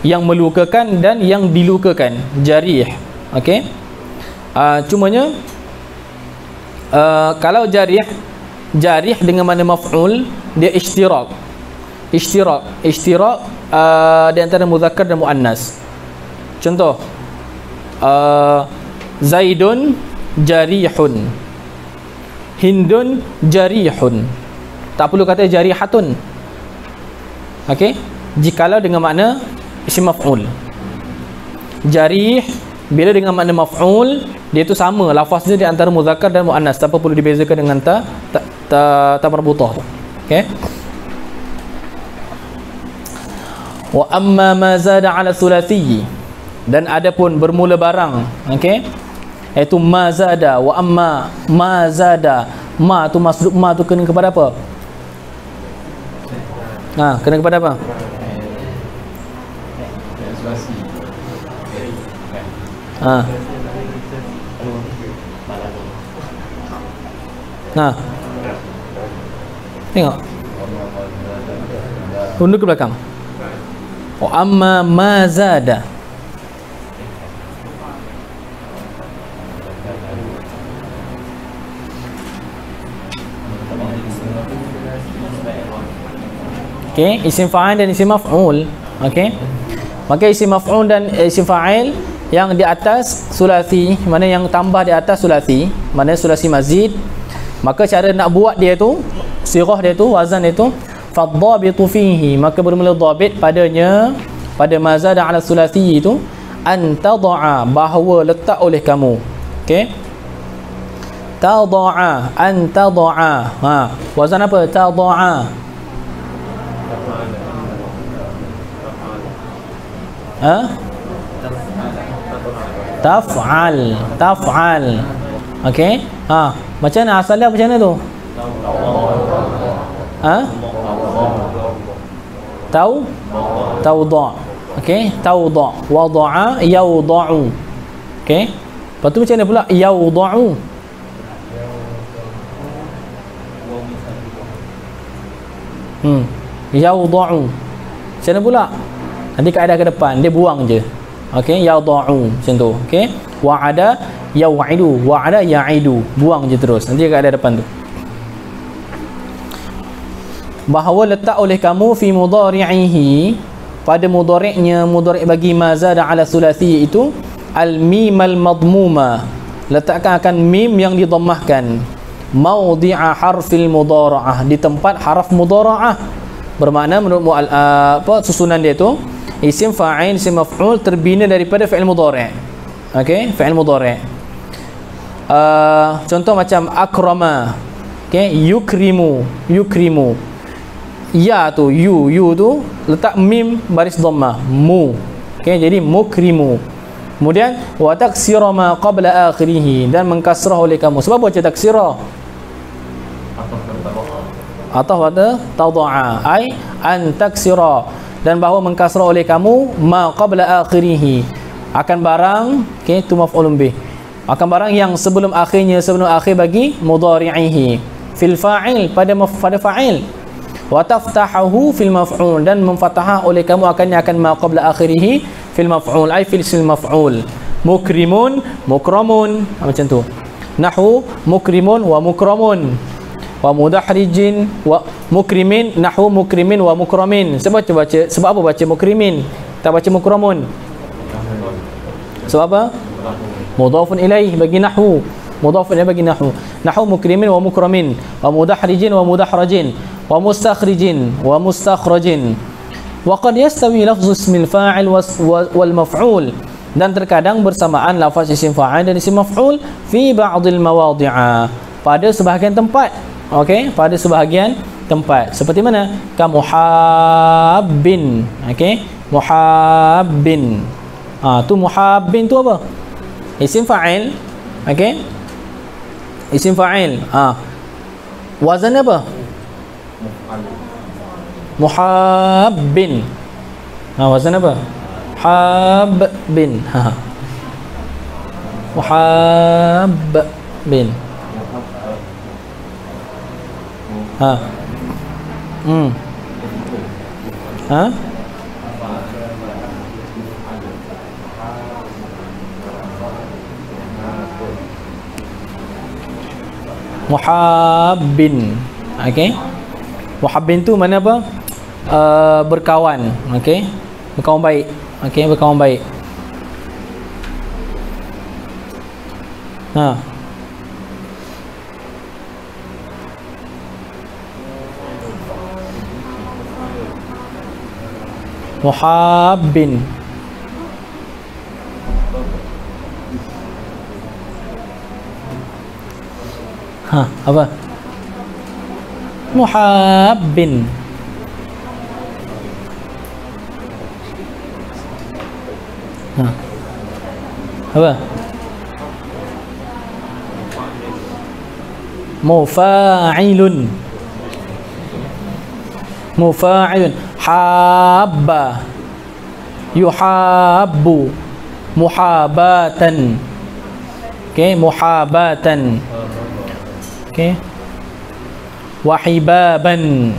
yang melukakan dan yang dilukakan, jarih. Okey, cumanya kalau jarih dengan makna maf'ul, dia ishtirak di antara muzakkar dan muannas. Contoh, Zaidun jarihun, Hindun jarihun. Tak perlu kata jarihatun. Okey, jikalau dengan makna isim maf'ul. Jarih bila dengan makna maf'ul, dia tu sama lafaznya di antara muzakkar dan muannas, tanpa perlu dibezakan dengan ta marbutah tu. Okey. Wa amma ma zada ala thulathi, dan adapun bermula barang, okey, iaitu ma zada. Wa amma ma zada, ma tu masduk, ma tu kena kepada apa? Kena kepada apa? Tengok, undur ke belakang. Wa amma ma zada, okey, isim fa'il dan isim maf'ul. Okey, maka isim maf'ul dan isim fa'il yang di atas sulasi, mana yang tambah di atas sulasi, mana sulasi mazid, maka cara nak buat dia tu, sirah dia tu, wazan dia tu, fadhabitu fihi, maka bermula dhabit padanya, pada mazada ala sulasi itu, an tad'a, bahawa letak oleh kamu. Okey, tad'a, an tad'a. Wazan apa? Tad'a. Taf'al. Okey, macam mana asalnya, macam mana tu? Tawda'. Okey, tawda', wada'a, yawda'u. Okey, lepas tu macam mana pula yawda'u? Yawda'u macam mana pula? Nanti kaedah ke depan dia buang je. Okey, yawda'u macam tu. Okey, wa'ada yaw'idu, wa'ada ya'idu, buang je terus. Nanti kaedah depan tu, bahawa letak oleh kamu fi mudhari'ihi, pada mudhari'nya, mudhari' bagi ma zada ala sulasi itu, al mim al madmuma, letakkan akan mim yang didammahkan, maudhi'a harfil mudhara'ah, di tempat haraf mudhara'ah. Bermakna menurut susunan dia tu, isim fa'il, isim maf'ul terbina daripada fi'il mudhari'. Okey, fi'il mudhari'. Contoh macam akrama. Okey, yukrimu, yukrimu. Ya tu, you tu letak mim baris dhammah, mu. Okey, jadi mukrimu. Kemudian wa taksira ma qabla akhirih, dan mengkasrah oleh kamu. Sebab apa taksira? Atau ada tadha'a, ai an taksira dan bahawa mengkasrah oleh kamu ma qabla akhirih, akan barang, okey, tu maf'ulun bih, akan barang yang sebelum akhirnya, sebelum akhir bagi mudhari'ihi, fil fa'il, pada fa'il, wa taftahu fil maf'ul, dan memfathah oleh kamu akan ma qabla akhirih fil maf'ul, ay fil maf'ul. Mukrimun, mukramun, macam tu. Nahwu mukrimun wa mukramun, wa mudahrijin wa mukrimin, nahwu mukrimin wa mukramin. Sebab apa baca mukrimin, tak baca mukramun? Sebab apa? Mudhafun ilaih bagi nahwu, mudhafun ilaih bagi nahwu. Nahwu mukrimin wa mukramin, wa mudahrijin wa mudahrajin, wa mustakhrijin wa mustakhrajin. Wa qad yastawi lafzu ismil fa'il wal maf'ul, dan terkadang bersamaan lafaz isim fa'il dan isim maf'ul fi ba'dil mawadhi'a, pada sebahagian tempat. Okey, pada sebahagian tempat. Seperti mana? Ka muhabbin. Okey, muhabbin. Tu muhabbin tu apa? Isim fa'il. Okey, isim fa'il. Wazan apa? Muhabbin. Wazan apa? Habbin. Muhabbin. Muhabbin. Okey, muhabbin tu mana apa? Berkawan. Okey, berkawan baik. Okey, berkawan baik. Muhabbin. Apa? Muhabbin. Apa? Mufa'ilun. Mufa'ilun. Habba, yuhabbu, muhabatan. Okey, muhabatan. Okey, wahibaban.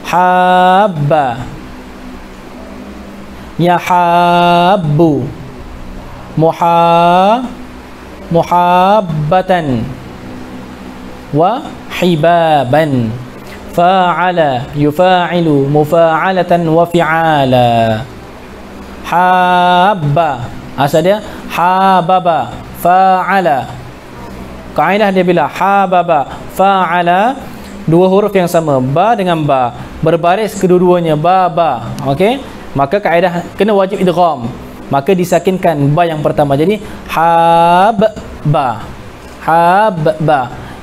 Habba, yahabbu, muhabbatan, wahibaban. Fa'ala, yufa'ilu, mufa'alatan wa fi'ala. Habba, asal dia hababa, fa'ala. Kaedah dia bila hababa, fa'ala, dua huruf yang sama, ba dengan ba, berbaris kedua-duanya, ba. Okey, maka kaedah kena wajib idgham, maka disakinkan ba yang pertama, jadi habba.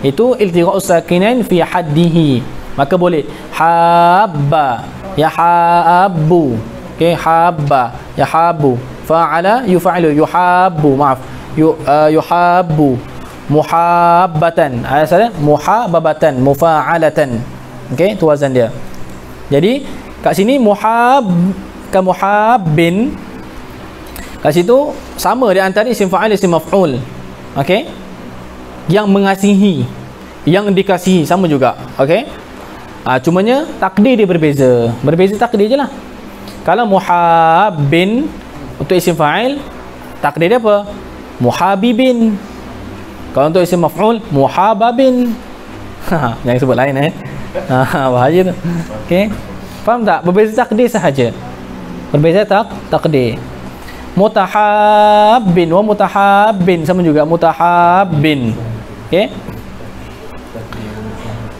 Itu iltiqa'us sakinain fi haddihi, maka boleh habba, yahabbu. Okey, habba, yahabbu, fa'ala, yufa'ilu, yuhabbu, yuhabbu, muhabbatan, asalnya muhabbatan, mufa'alatan. Okey, tu wazan dia. Jadi kat sini muhabbin, kat situ sama di antara isim fa'il isim maf'ul. Okey, yang mengasihi, yang dikasihi, sama juga. Okey, cumanya takdir dia berbeza takdir je lah. Kalau muhabbin untuk isim fa'il, takdir dia apa? Muhabibin. Kalau untuk isim maf'ul, muhababin. Jangan sebut lain bahaya tu. Okey, faham tak? Berbeza takdir sahaja, berbeza takdir. Mutahabbin wa mutahabbin, sama juga, mutahabbin. Okey,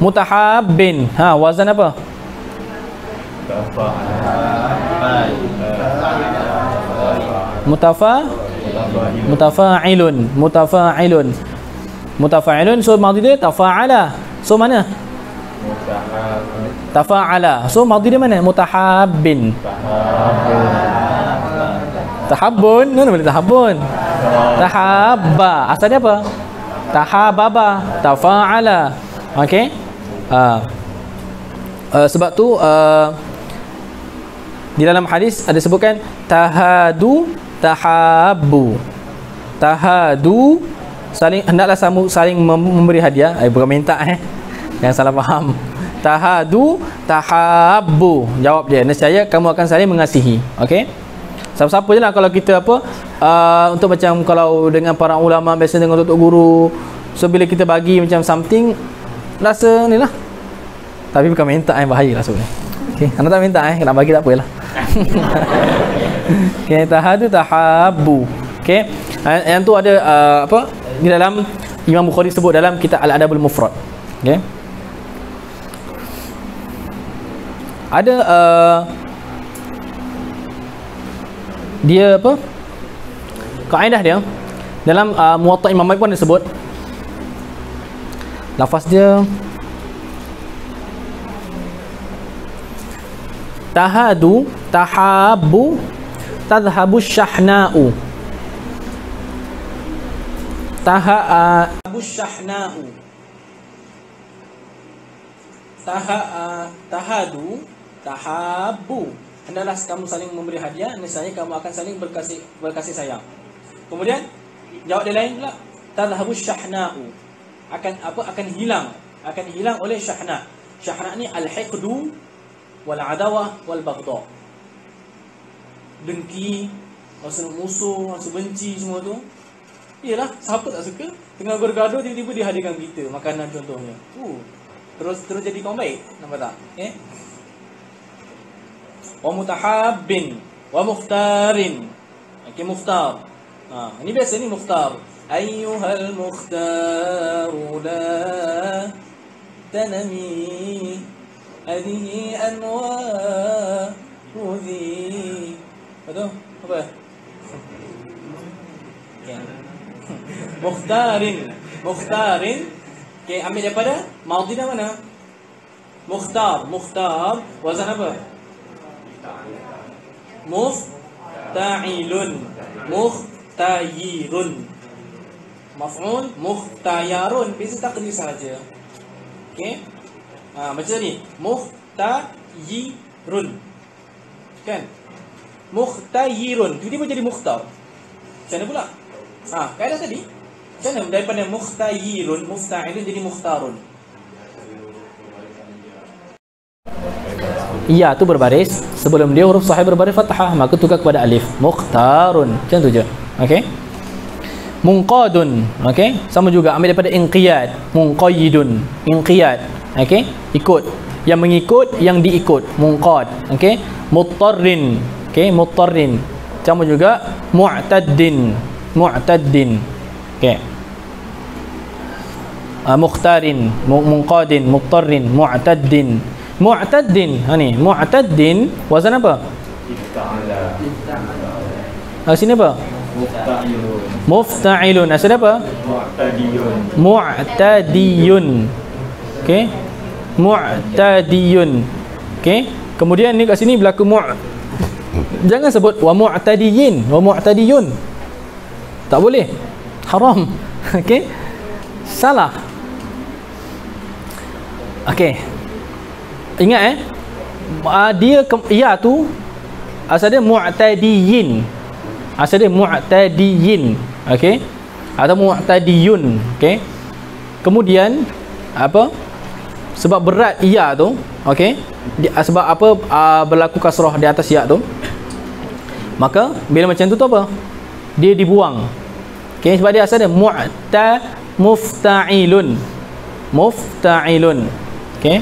mutahabbin, wazan apa? Mutafa'ilun. So madhi dia tafa'ala. So mana? Tafa'ala. So madhi dia mana? Mutahabbin. Tahabbun. Mana boleh tahabbun? Tahabba. Asal dia apa? Tahababa. Tafa'ala. Okey, sebab tu Di dalam hadis ada sebutkan tahadu, tahabbu. Tahadu, hendaklah saling memberi hadiah. Bukan minta Jangan salah faham. Tahadu, tahabbu. Jawab dia, nescaya kamu akan saling mengasihi. Okey? Siapa-siapa je lah kalau kita untuk macam kalau dengan para ulama, biasa dengan tutup guru. So bila kita bagi macam something, rasa ni lah. Tapi bukan minta bahaya lah sebenarnya. Okey, anda tak minta nak bagi tak apalah. Okey, tahadu, tahabbu. Okey. Yang tu ada di dalam Imam Bukhari sebut dalam kitab Al-Adabul Mufrad. Okey. Ada dia kaedah dia dalam Muwatta Imam Malik pun disebut. Lafaz dia tahadu, tahabbu, tadhhabu syahna'u. Tahabu syahna'u. Tahadu, tahabbu. Hendaklah kamu saling memberi hadiah, nescaya kamu akan saling berkasih sayang. Kemudian jawab dia lain pula, tadhhabu syahna'u. Akan hilang oleh syahna. Syahna ni al-hiqdu wal adawah wal baghdha. Dengki, rasa musuh, rasa benci, semua tu. Iyalah, siapa tak suka tengah bergaduh tiba-tiba dihadirkan kita makanan contohnya. Terus jadi kaum baik, nampak tak? Okey. Wa mutahabbin wa mukhtarin. Okey, mukhtar. Ini biasa ni mukhtar. Ayyuhal mukhtaru la tanami hadhihi anwaru dhi. Betul? Apa? Mukhtarin. Okey, ambil daripada madhi dah mana? Mukhtar wazan apa? Mufta'ilun, muhtayirun. Maf'ul muhtayarun, biasa takdir saja. Okey. Macam ni, muhtayirun. Kan? Muhtayirun, tiba-tiba jadi mukhtar. Macam mana pula? Kaedah tadi. Macam mana daripada muhtayirun, mufta'ilun jadi mukhtarun? Ya tu berbaris, sebelum dia huruf sahih berbaris fathah, maka tukar kepada alif. Mukhtarun. Macam tu je. Okey. Munqadun. Okey. Sama juga ambil daripada inqiyad. Munqayyidun. Inqiyad. Okey. Ikut. Yang mengikut, yang diikut. Munqad. Okey. Muttarrin. Okey, muttarrin. Sama juga mu'taddin. Mu'taddin. Okey. Mukhtarin, munqadin, muttarrin, mu'taddin. Mu'taddin, ni mu'taddin wazan apa? Sini apa? Mufta'ilun. Asal apa? Mu'tadiyun. Okey. Mu'tadiyun. Okey. Kemudian ni kat sini berlaku jangan sebut wa mu'tadiyin, wa mu'tadiyun. Tak boleh. Haram. Okey. Salah. Okey. Ingat dia ya tu asal dia mu'tadiyin. Asal dia mu'tadiyin. Okey. Atau mu'tadiyun. Okey. Kemudian apa? Sebab berat ya tu, okey. Sebab apa berlaku kasrah di atas ya tu. Maka bila macam tu apa? Dia dibuang. Okey, sebab dia asal dia mufta'ilun. Mufta'ilun. Okey.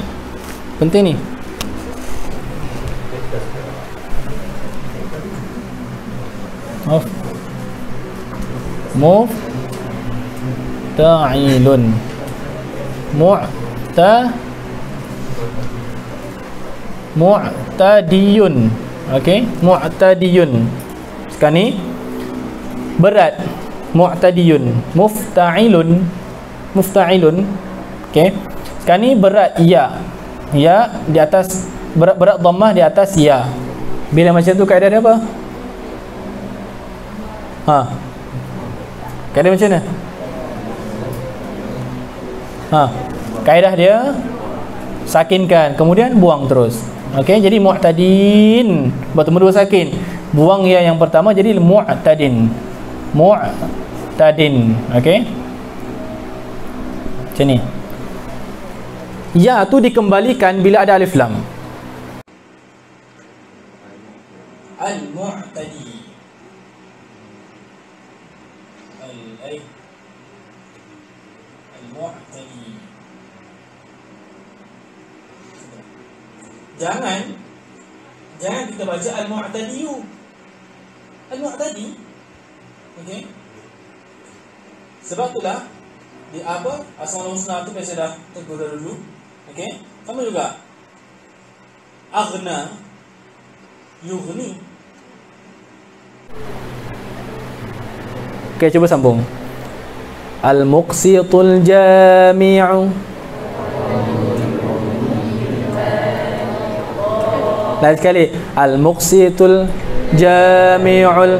Penting ni. Mufta'ilun. Mu'tadiyun. Okey, mu'tadiyun. Sekarang ni berat. Mu'tadiyun. Mufta'ilun. Okey. Sekarang ni berat ya. Ya di atas, berat dhammah di atas ya. Bila macam tu kaedah dia apa? Kaedah macam mana? Kaedah dia sakinkan, kemudian buang terus. Okey, jadi mu'tadin bertemu dua sakin. Buang ya yang pertama jadi mu'tadin. Mu'tadin. Okey. Macam ni. Ya tu dikembalikan bila ada alif lam. Al-mu'tadi. Al-mu'tadi. Jangan kita baca al-mu'tadiyu. Al-mu'tadi. Okey. Sebab itulah di apa asmaul husna tu biasa dah tergurau dulu. Okey. Sama juga aghna yughni. Okey, cuba sambung. Al-muqsitul jami'u. Lain sekali. Al-muqsitul jami'ul.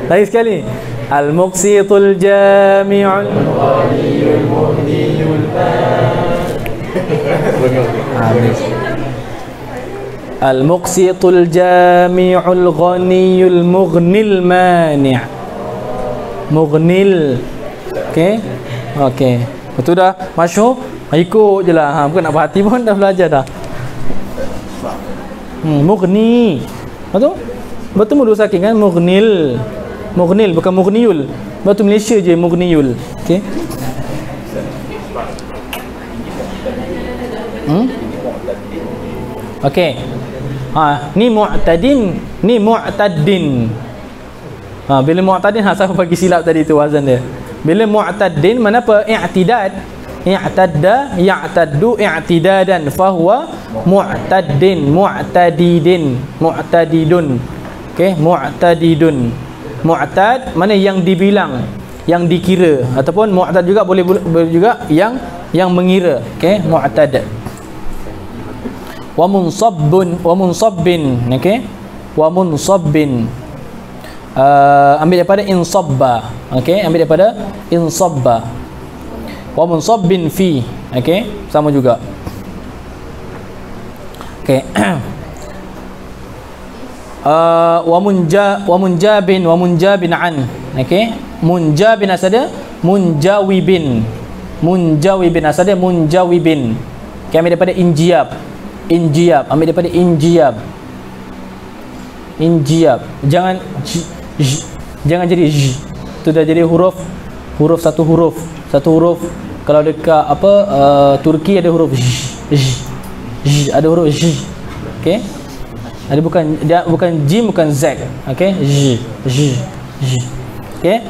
Lain sekali. Al-muqsitul jami'ul. Al-muqsitul jami'ul ghaniyul mughnil mani'. Mughnil. Okey. Okey. Betul dah masyhur. Ikut je lah. Bukan nak berhati pun dah belajar dah. Mughni. Betul? Betul dua sakin kan? Mughnil. Mughnil bukan mughniyul. Betul Malaysia je mughniyul. Okey. Okey. Ni mu'tadin, ni mu'taddin. Bila mu'tadin siapa bagi silap tadi tu wazan dia. Bila mu'taddin mana apa? I'tidad. I'tadda, ya'taddu, i'tidadan. Fahuwa mu'taddin, mu'tadidin, mu'tadidun. Okey, mu'tadidun. Mu'tad mana yang dibilang, yang dikira, ataupun mu'tad juga boleh juga yang mengira. Okey, mu'tad. Wa munsabbun, wa munsabbin. Okey, wa munsabbin. Ambil daripada insabba. Okey, ambil daripada insabba. Wa munsabbin fi. Okey, sama juga. Okey. Wa munjabin an. Okey, munjabin asal munjawibin. Munjawibin asal munjawibin. Okey, ambil daripada injiyab. Injiyab, ambil daripada injiyab. Injiyab. Jangan jadi j. Tu dah jadi huruf satu huruf. Kalau dekat apa Turki ada huruf j, ada huruf j. Okey. Ada bukan jim, bukan z. Okey, j. Okey.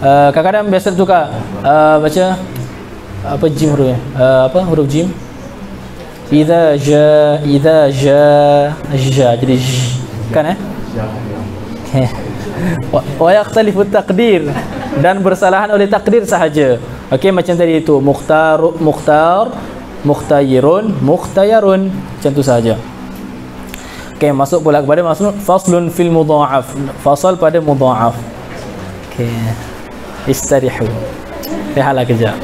Kadang-kadang biasa tukar baca apa jim huruf apa huruf jim. Idza ja jadi j. Kan okey. Wa yakhtalifu taqdir, dan bersalahan oleh takdir sahaja. Okey, macam tadi itu mukhtar, mukhtayirun, mukhtayarun, macam tu sahaja. Okey, masuk pula kepada maksud faslun fil mudha'af. Fasal pada mudha'af. Okey. Istarihu. Rehatlah kejap.